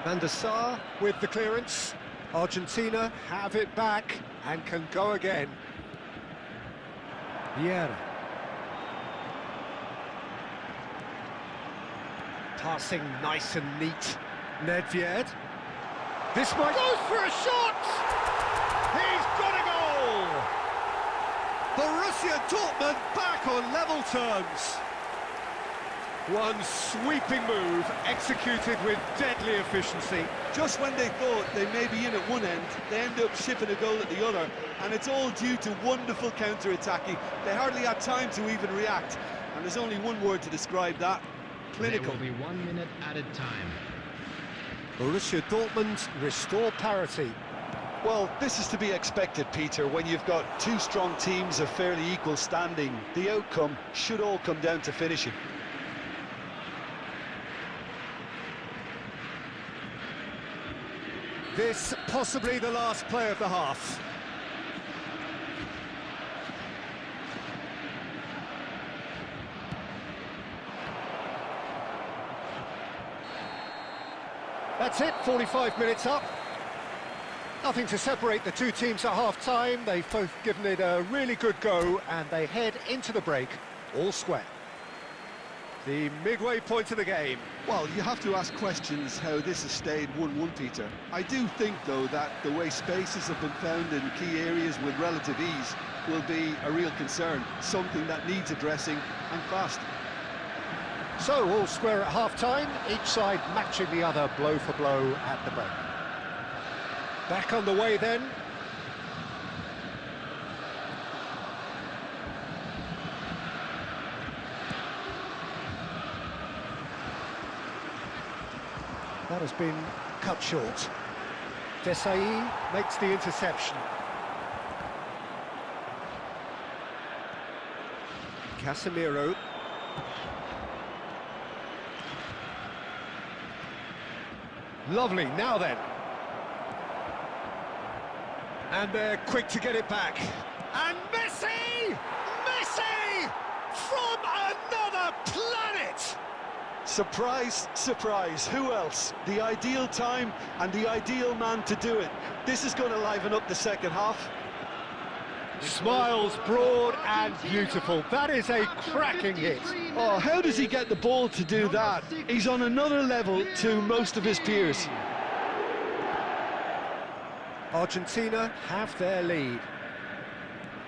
[SPEAKER 2] Van der Sar with the clearance. Argentina have it back and can go again. Vieira. Passing nice and neat. Nedved. This might... Goes for a shot! He's got a goal! Borussia Dortmund back on level terms. One sweeping move, executed with deadly efficiency.
[SPEAKER 3] Just when they thought they may be in at one end, they end up shipping a goal at the other, and it's all due to wonderful counter-attacking. They hardly had time to even react, and there's only one word to describe that: clinical.
[SPEAKER 5] There will be 1 minute added time.
[SPEAKER 2] Borussia Dortmund restore parity.
[SPEAKER 3] Well, this is to be expected, Peter, when you've got two strong teams of fairly equal standing. The outcome should all come down to finishing.
[SPEAKER 2] This possibly the last play of the half. That's it, 45 minutes up. Nothing to separate the two teams at half-time. They've both given it a really good go, and they head into the break all square. The midway point of the game.
[SPEAKER 3] Well, you have to ask questions how this has stayed 1-1, Peter. I do think, though, that the way spaces have been found in key areas with relative ease will be a real concern, something that needs addressing, and fast.
[SPEAKER 2] So, all square at half-time, each side matching the other blow for blow at the break. Back on the way then. That has been cut short. Desai makes the interception. Casemiro. Lovely, now then. And they're quick to get it back. And Messi! Messi! From another planet!
[SPEAKER 3] Surprise, surprise, who else? The ideal time and the ideal man to do it. This is going to liven up the second half.
[SPEAKER 2] Smiles broad and beautiful. That is a cracking hit.
[SPEAKER 3] Oh, how does he get the ball to do that? He's on another level to most of his peers.
[SPEAKER 2] Argentina have their lead.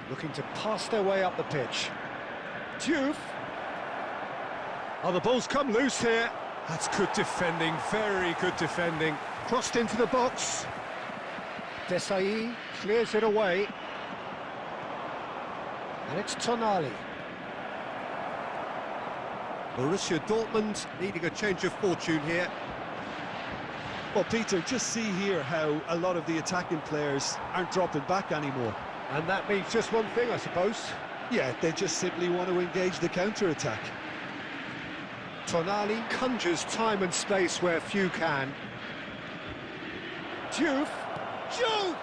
[SPEAKER 2] Looking to pass their way up the pitch. Diouf. Oh, the ball's come loose here. That's good defending, very good defending. Crossed into the box. Desai clears it away. And it's Tonali. Borussia Dortmund needing a change of fortune here.
[SPEAKER 3] Well, Peter, just see here how a lot of the attacking players aren't dropping back anymore.
[SPEAKER 2] And that means just one thing, I suppose.
[SPEAKER 3] Yeah, they just simply want to engage the counter-attack.
[SPEAKER 2] Tonali conjures time and space where few can. Diouf. Diouf!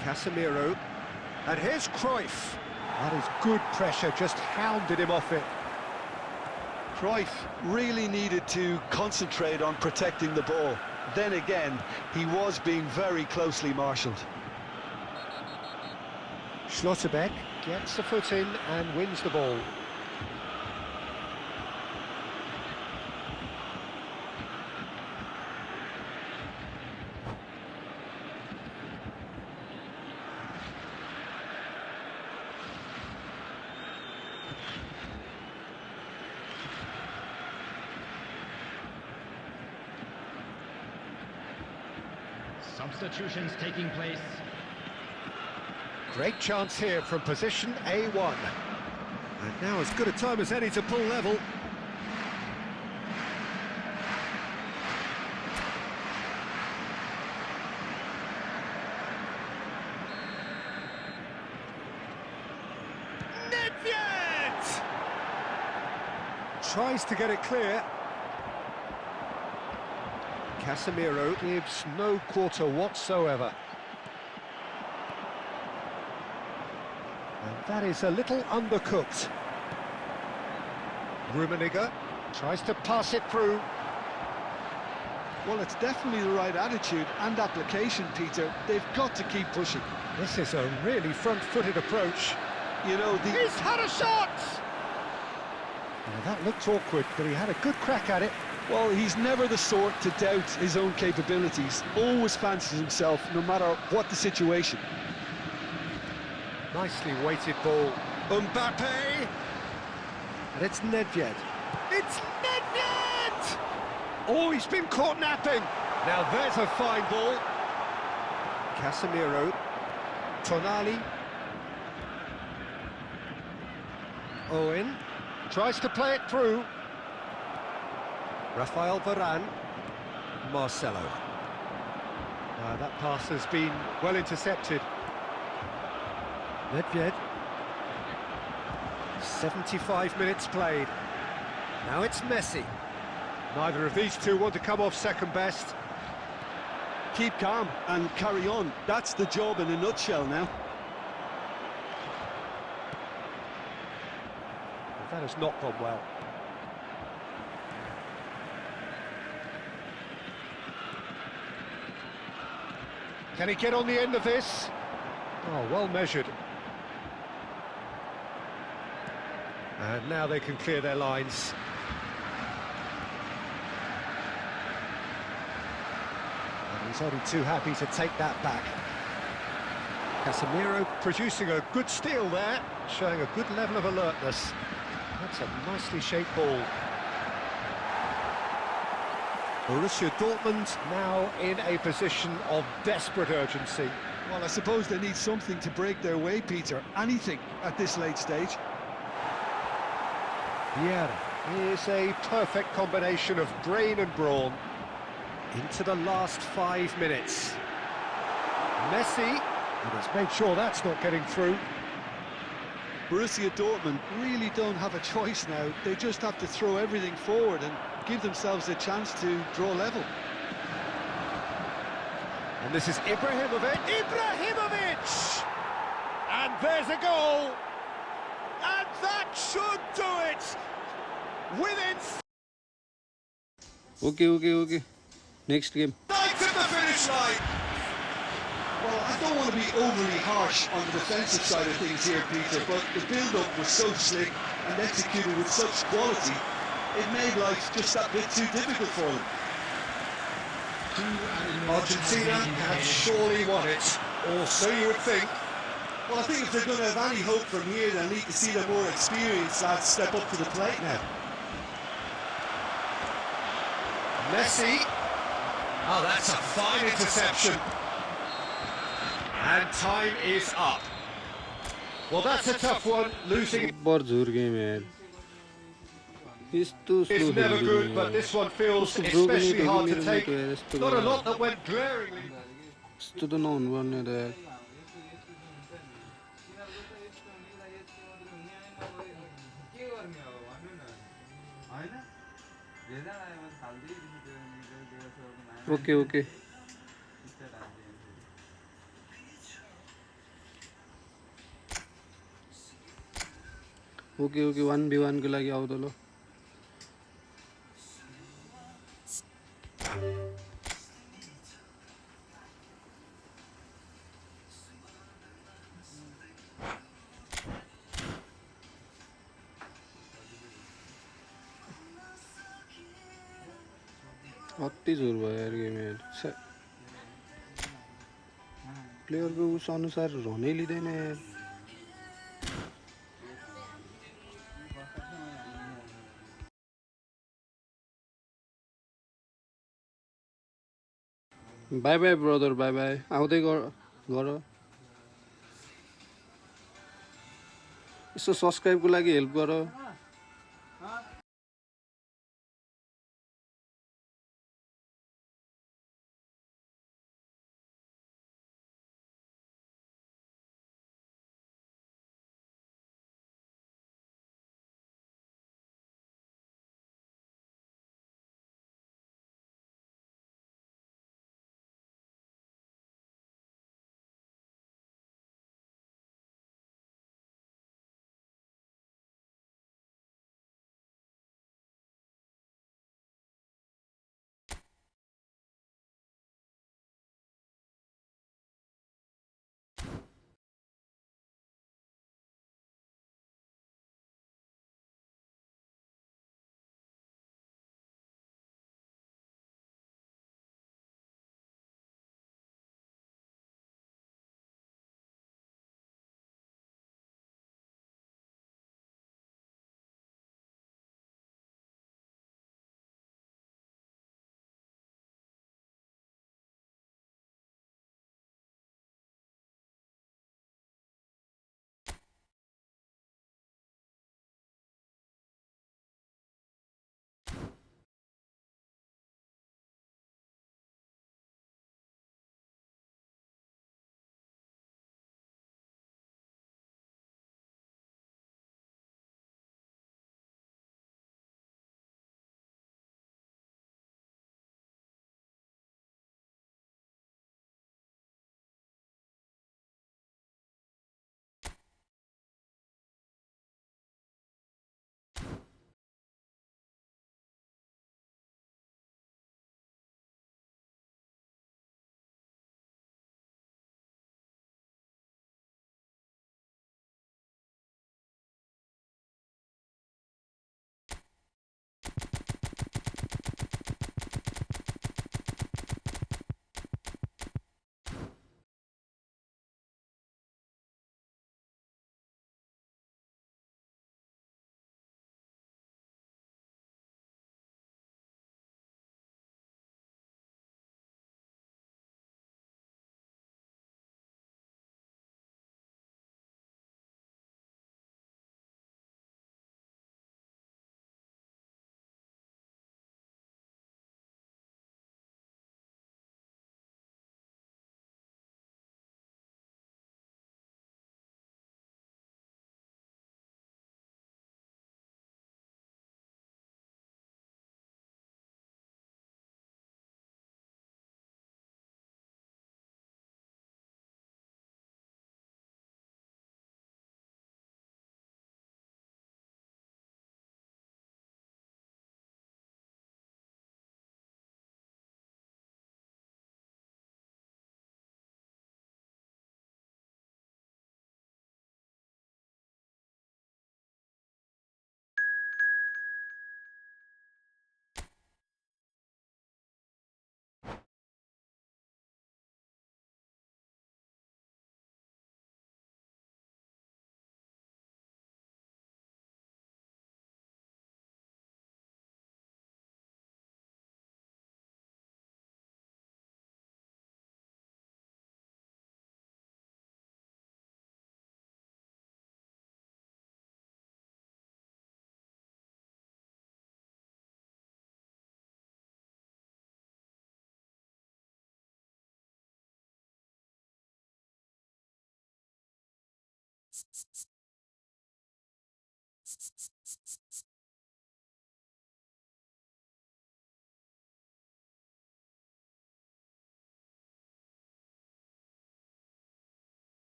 [SPEAKER 2] Casemiro. And here's Cruyff. That is good pressure, just hounded him off it.
[SPEAKER 3] Cruyff really needed to concentrate on protecting the ball. Then again, he was being very closely marshalled.
[SPEAKER 2] Schlotterbeck gets the foot in and wins the ball.
[SPEAKER 5] Substitutions taking place.
[SPEAKER 2] Great chance here from position A1. And now as good a time as any to pull level. Tries to get it clear. Casemiro gives no quarter whatsoever. And that is a little undercooked. Rummenigge tries to pass it through.
[SPEAKER 3] Well, it's definitely the right attitude and application, Peter. They've got to keep pushing.
[SPEAKER 2] This is a really front-footed approach.
[SPEAKER 3] You know,
[SPEAKER 2] He's had a shot! Well, that looked awkward, but he had a good crack at it.
[SPEAKER 3] Well, he's never the sort to doubt his own capabilities. Always fancies himself, no matter what the situation.
[SPEAKER 2] Nicely weighted ball. Mbappe! And it's Nedved. It's Nedved! Oh, he's been caught napping. Now there's a fine ball. Casemiro. Tonali. Owen. Tries to play it through. Rafael Varane. Marcelo. That pass has been well intercepted. Nedved. 75 minutes played. Now it's Messi. Neither of these two want to come off second best.
[SPEAKER 3] Keep calm and carry on. That's the job in a nutshell now.
[SPEAKER 2] That has not gone well. Can he get on the end of this? Oh, well measured. And now they can clear their lines. And he's only too happy to take that back. Casemiro producing a good steal there, showing a good level of alertness. That's a nicely shaped ball. Borussia Dortmund now in a position of desperate urgency.
[SPEAKER 3] Well, I suppose they need something to break their way, Peter. Anything at this late stage.
[SPEAKER 2] Vieira is a perfect combination of brain and brawn. Into the last 5 minutes. Messi, and has made sure that's not getting through.
[SPEAKER 3] Borussia Dortmund really don't have a choice now. They just have to throw everything forward and give themselves a chance to draw level.
[SPEAKER 2] And this is Ibrahimovic. Ibrahimovic! And there's a goal. And that should do it. Within...
[SPEAKER 1] Okay. Next game.
[SPEAKER 2] Right to the finish line.
[SPEAKER 3] Well, I don't want to be overly harsh on the defensive side of things here, Peter, but the build-up was so slick and executed with such quality, it made life just that bit too difficult for them.
[SPEAKER 2] Argentina have surely won it, or so you would think.
[SPEAKER 3] Well, I think if they're going to have any hope from here, they'll need to see their more experienced lads step up to the plate now.
[SPEAKER 2] Messi. Oh, that's a fine interception. And time is up. Well, that's a tough one, losing
[SPEAKER 1] बहुत जोर game है यार यस्तो
[SPEAKER 2] is never good, but this one feels especially hard to take. Not a lot that went glaringly.
[SPEAKER 1] यस्तो त नहुनु पर्ने त यार ओके ओके 1v1 को लागि आउ त ल अति जोर भयो यार गेम यार प्लेयर को उस अनुसार रहनै लिदैन यार by by brother by by आउँदै गर यसो सब्सक्राइबको लागि हेल्प गर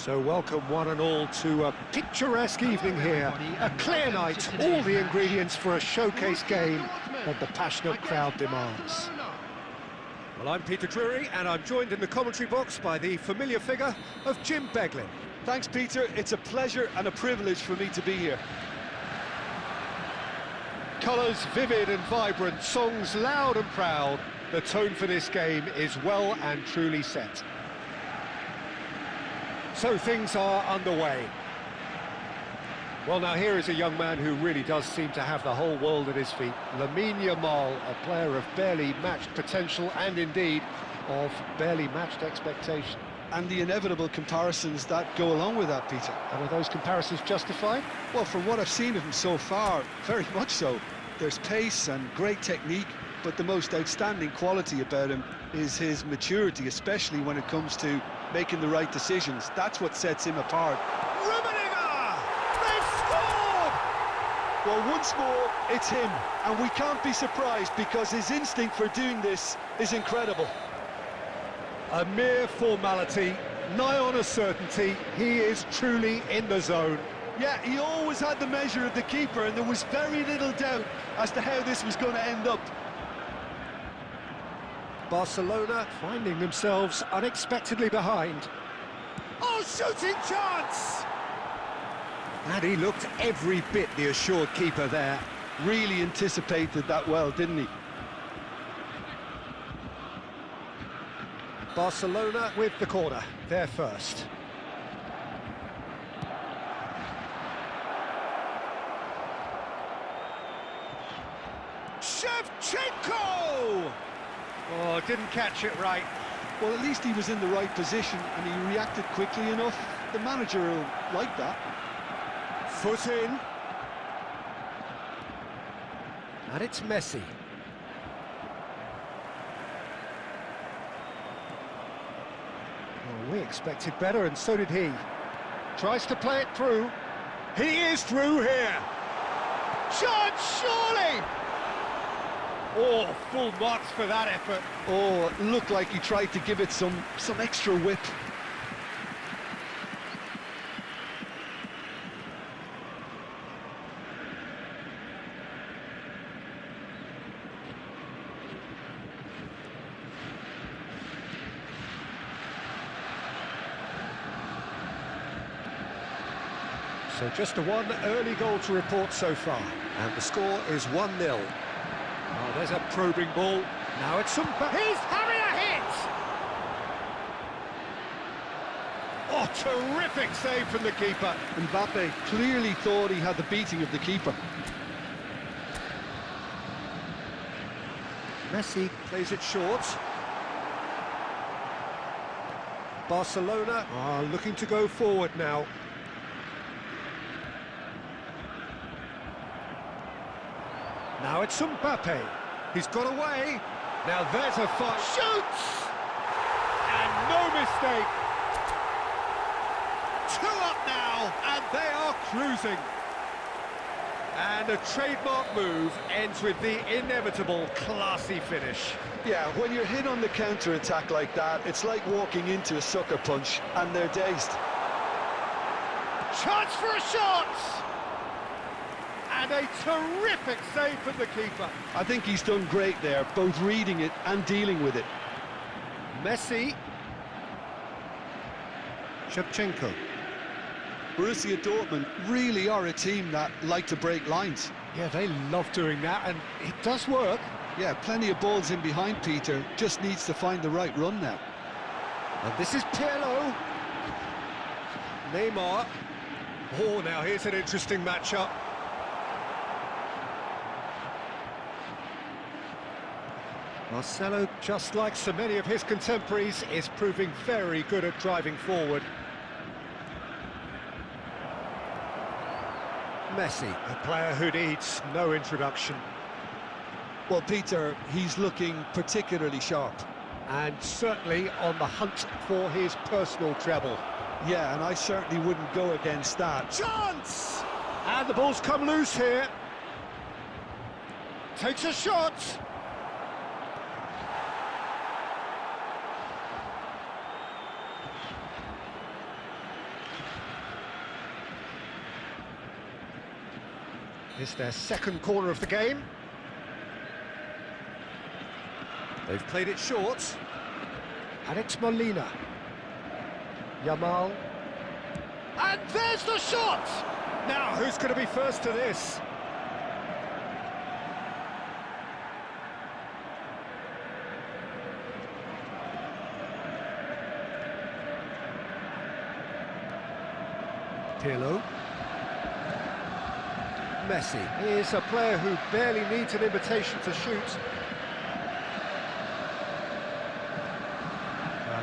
[SPEAKER 2] So welcome one and all to a picturesque evening here. A clear night, all the ingredients for a showcase game that the passionate crowd demands. Well, I'm Peter Drury, and I'm joined in the commentary box by the familiar figure of Jim Beglin.
[SPEAKER 3] Thanks, Peter. It's a pleasure and a privilege for me to be here.
[SPEAKER 2] Colours vivid and vibrant, songs loud and proud. The tone for this game is well and truly set. So things are underway. Well, now here is a young man who really does seem to have the whole world at his feet. Lamine Yamal, a player of barely matched potential and indeed of barely matched expectation.
[SPEAKER 3] And the inevitable comparisons that go along with that, Peter.
[SPEAKER 2] And are those comparisons justified?
[SPEAKER 3] Well, from what I've seen of him so far, very much so. There's pace and great technique, but the most outstanding quality about him is his maturity, especially when it comes to making the right decisions. That's what sets him apart.
[SPEAKER 2] They've scored!
[SPEAKER 3] Well, once more, it's him, and we can't be surprised because his instinct for doing this is incredible.
[SPEAKER 2] A mere formality, nigh on a certainty. He is truly in the zone.
[SPEAKER 3] Yeah, he always had the measure of the keeper, and there was very little doubt as to how this was going to end up.
[SPEAKER 2] Barcelona finding themselves unexpectedly behind. Oh, shooting chance! And he looked every bit the assured keeper there.
[SPEAKER 3] Really anticipated that well, didn't he?
[SPEAKER 2] Barcelona with the corner, they're first. Shevchenko! Oh, didn't catch it right.
[SPEAKER 3] Well, at least he was in the right position and he reacted quickly enough. The manager will like that.
[SPEAKER 2] Foot in. And it's Messi. Well, we expected better, and so did he. Tries to play it through. He is through here. Chance, surely! Oh, full marks for that effort.
[SPEAKER 3] Oh, it looked like he tried to give it some extra whip.
[SPEAKER 2] So just one early goal to report so far, and the score is 1-0. Oh, there's a probing ball. Now it's some... He's having a hit! Oh, terrific save from the keeper.
[SPEAKER 3] Mbappe clearly thought he had the beating of the keeper.
[SPEAKER 2] Messi plays it short. Barcelona are looking to go forward now. Now it's Mbappe. He's got away. Now there's a fight. Shoots! And no mistake. 2 up now, and they are cruising. And a trademark move ends with the inevitable classy finish.
[SPEAKER 3] Yeah, when you're hit on the counter-attack like that, it's like walking into a sucker punch, and they're dazed.
[SPEAKER 2] Chance for a shot! And a terrific save from the keeper.
[SPEAKER 3] I think he's done great there, both reading it and dealing with it.
[SPEAKER 2] Messi. Shevchenko.
[SPEAKER 3] Borussia Dortmund really are a team that like to break lines.
[SPEAKER 2] Yeah, they love doing that, and it does work.
[SPEAKER 3] Yeah, plenty of balls in behind Peter, just needs to find the right run now.
[SPEAKER 2] And this is Pirlo. Neymar. Oh, now here's an interesting matchup. Marcelo, just like so many of his contemporaries, is proving very good at driving forward. Messi, a player who needs no introduction.
[SPEAKER 3] Well, Peter, he's looking particularly sharp.
[SPEAKER 2] And certainly on the hunt for his personal treble.
[SPEAKER 3] Yeah, and I certainly wouldn't go against that.
[SPEAKER 2] Chance! And the ball's come loose here. Takes a shot. It's their second corner of the game. They've played it short. And it's Molina. Yamal. And there's the shot! Now, who's going to be first to this? Pirlo. Messi. He is a player who barely needs an invitation to shoot.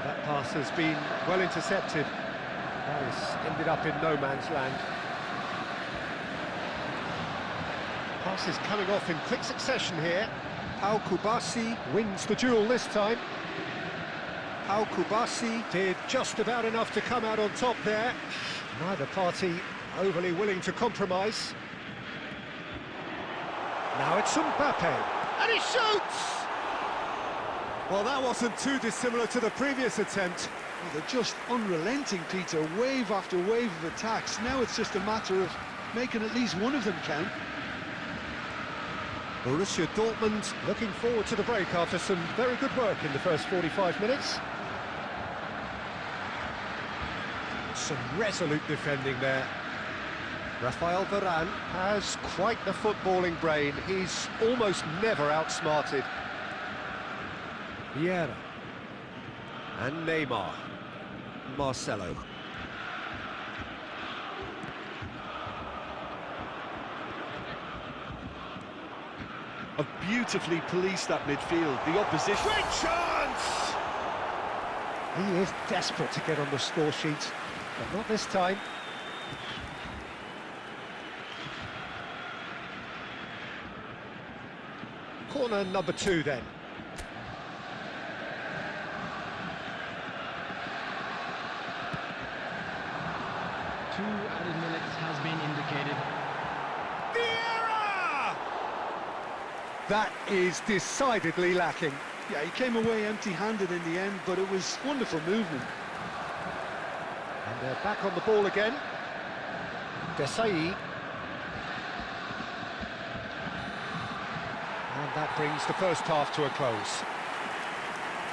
[SPEAKER 2] That pass has been well intercepted. That has ended up in no man's land. Pass is coming off in quick succession here. Pau Kubasi wins the duel this time. Pau Kubasi did just about enough to come out on top there. Neither party overly willing to compromise. Now it's Mbappe, and he shoots! Well, that wasn't too dissimilar to the previous attempt.
[SPEAKER 3] Well, they're just unrelenting, Peter, wave after wave of attacks. Now it's just a matter of making at least one of them count.
[SPEAKER 2] Borussia Dortmund looking forward to the break after some very good work in the first 45 minutes. Some resolute defending there. Rafael Varane has quite the footballing brain. He's almost never outsmarted. Vieira. And Neymar. Marcelo.
[SPEAKER 3] Have beautifully policed that midfield. The opposition...
[SPEAKER 2] Great chance! He is desperate to get on the score sheet, but not this time. Corner number 2 then.
[SPEAKER 5] Two added minutes has been indicated.
[SPEAKER 2] Vieira! That is decidedly lacking.
[SPEAKER 3] Yeah, he came away empty-handed in the end, but it was wonderful movement.
[SPEAKER 2] And they're back on the ball again. Desai. And that brings the first half to a close.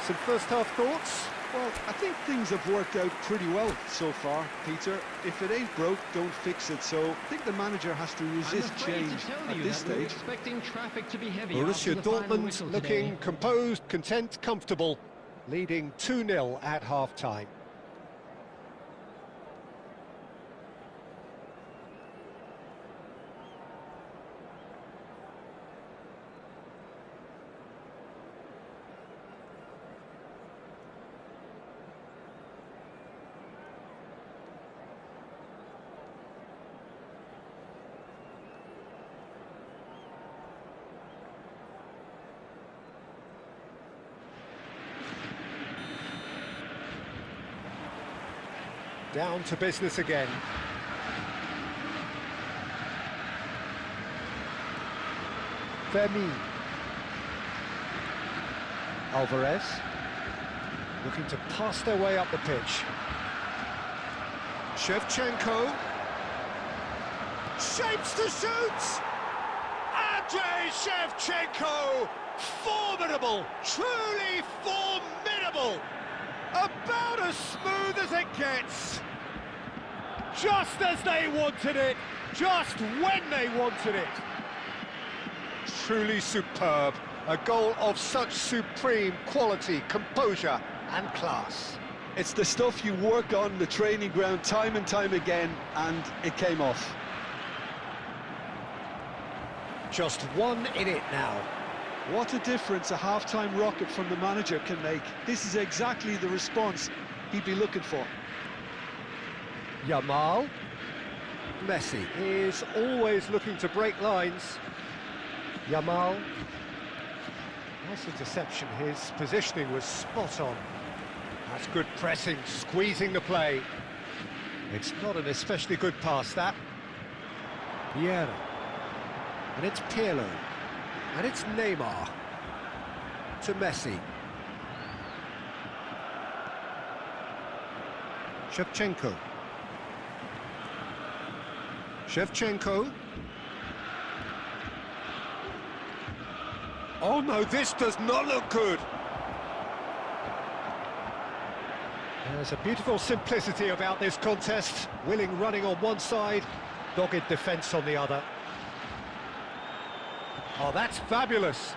[SPEAKER 2] Some first half thoughts?
[SPEAKER 3] Well, I think things have worked out pretty well so far, Peter. If it ain't broke, don't fix it. So I think the manager has to resist change at this stage.
[SPEAKER 5] Expecting traffic to be heavy.
[SPEAKER 2] Borussia Dortmund looking composed, content, comfortable, leading 2-0 at half-time. Down to business again. Fermin. Alvarez. Looking to pass their way up the pitch. Shevchenko. Shapes to shoot! Andrei Shevchenko! Formidable! Truly formidable! About as smooth as it gets. Just as they wanted it, just when they wanted it. Truly superb. A goal of such supreme quality, composure and class.
[SPEAKER 3] It's the stuff you work on the training ground time and time again, and it came off.
[SPEAKER 2] Just one in it now.
[SPEAKER 3] What a difference a half-time rocket from the manager can make. This is exactly the response he'd be looking for.
[SPEAKER 2] Yamal. Messi is always looking to break lines. Yamal. Nice interception. His positioning was spot on. That's good pressing, squeezing the play. It's not an especially good pass, that. Vieira. And it's Pirlo. And it's Neymar. To Messi. Shevchenko. Shevchenko.
[SPEAKER 4] Oh no, this does not look good. There's a beautiful simplicity about this contest. Willing running on one side, dogged defence on the other. Oh, that's fabulous.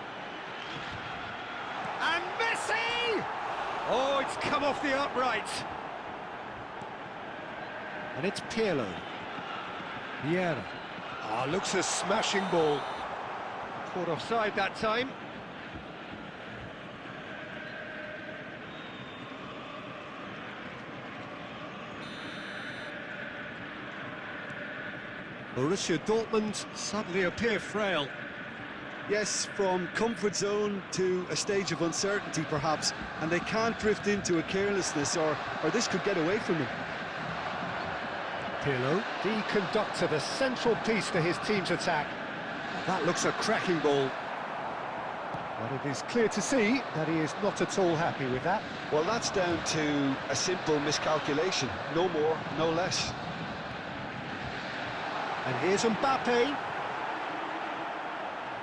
[SPEAKER 4] And Messi! Oh, it's come off the upright. And it's Pirlo. Vieira. Ah, looks a smashing ball. Caught offside that time. Borussia Dortmund suddenly appear frail.
[SPEAKER 3] Yes, from comfort zone to a stage of uncertainty perhaps, and they can't drift into a carelessness or this could get away from them.
[SPEAKER 2] Pirlo, the conductor, the central piece to his team's attack.
[SPEAKER 4] That looks a cracking ball.
[SPEAKER 2] But it is clear to see that he is not at all happy with that.
[SPEAKER 3] Well, that's down to a simple miscalculation, no more, no less.
[SPEAKER 2] And here's Mbappe.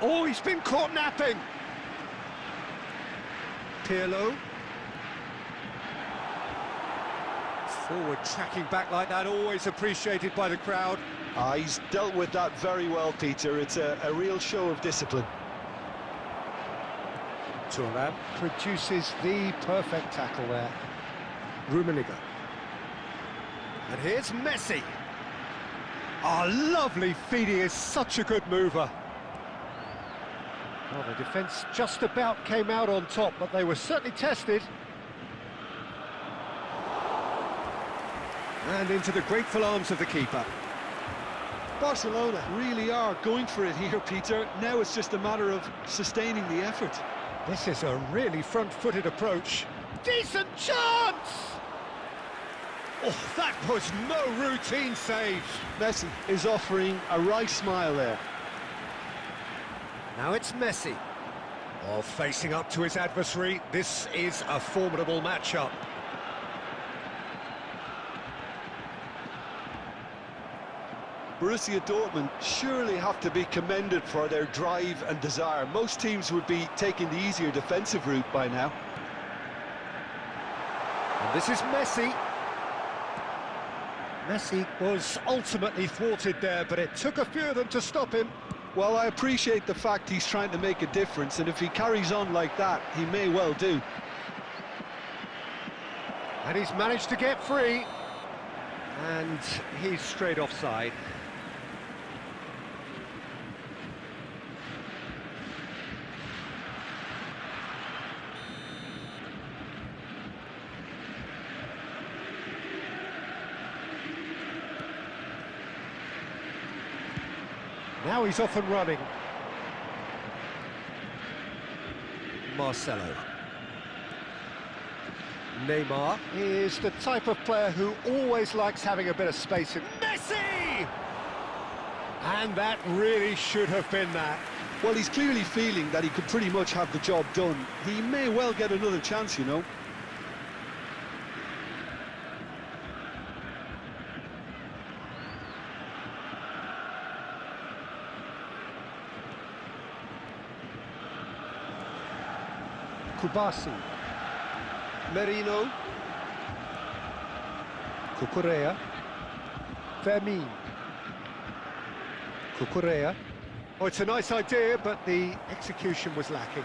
[SPEAKER 2] Oh, he's been caught napping. Pirlo. Forward tracking back like that, always appreciated by the crowd.
[SPEAKER 3] He's dealt with that very well, Peter. It's a real show of discipline.
[SPEAKER 2] Thuram produces the perfect tackle there. Rummenigge. And here's Messi. Oh, lovely feed, he is such a good mover. Well, the defence just about came out on top, but they were certainly tested. And into the grateful arms of the keeper.
[SPEAKER 3] Barcelona really are going for it here, Peter. Now it's just a matter of sustaining the effort.
[SPEAKER 2] This is a really front-footed approach. Decent chance! Oh, that was no routine save.
[SPEAKER 3] Messi is offering a wry smile there.
[SPEAKER 2] Now it's Messi. Oh, facing up to his adversary. This is a formidable matchup.
[SPEAKER 3] Borussia Dortmund surely have to be commended for their drive and desire. Most teams would be taking the easier defensive route by now.
[SPEAKER 2] And this is Messi. Messi was ultimately thwarted there, but it took a few of them to stop him.
[SPEAKER 3] Well, I appreciate the fact he's trying to make a difference, and if he carries on like that, he may well do.
[SPEAKER 2] And he's managed to get free. And he's straight offside. Now he's off and running. Marcelo. Neymar is the type of player who always likes having a bit of space in. Messi! And that really should have been that.
[SPEAKER 3] Well, he's clearly feeling that he could pretty much have the job done. He may well get another chance, you know.
[SPEAKER 2] Kubasi. Merino. Cucurella. Fermin. Cucurella. Oh, it's a nice idea, but the execution was lacking.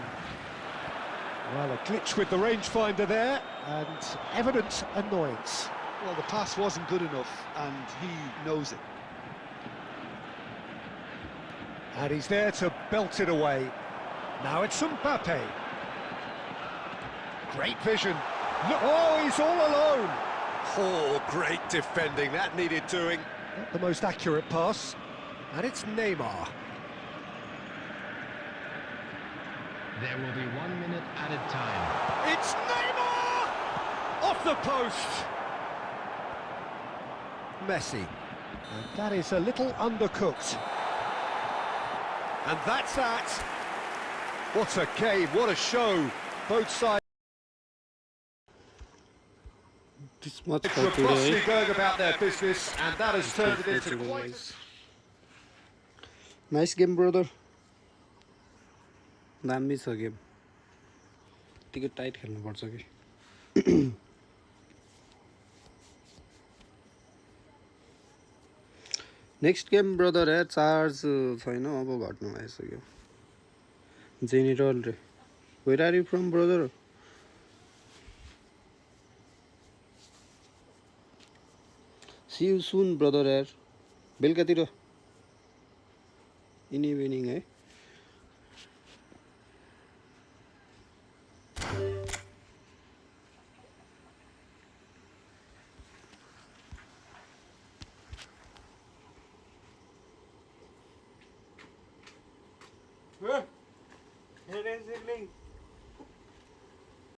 [SPEAKER 2] Well, a glitch with the rangefinder there, and evident annoyance.
[SPEAKER 3] Well, the pass wasn't good enough, and he knows it.
[SPEAKER 2] And he's there to belt it away. Now it's Mbappe. Great vision. Look, oh, he's all alone. Oh, great defending. That needed doing. Not the most accurate pass. And it's Neymar.
[SPEAKER 5] There will be 1 minute added time.
[SPEAKER 2] It's Neymar! Off the post. Messi. And that is a little undercooked. And that's that. What a game, what a show. Both sides.
[SPEAKER 1] This much
[SPEAKER 2] It's
[SPEAKER 1] for
[SPEAKER 2] robustly
[SPEAKER 1] today.
[SPEAKER 2] going about their business, and that has turned it into
[SPEAKER 1] Today,
[SPEAKER 2] quite...
[SPEAKER 1] guys. Nice game, brother. दामी छ game यतिकै tight खेल्नुपर्छ कि next game brother यार charge छैन अब घट्नु आइसक्यो जेनेरल रे where are you from brother see you soon brother यार बेलुकातिर इन इभिनिङ है
[SPEAKER 4] Here is the link.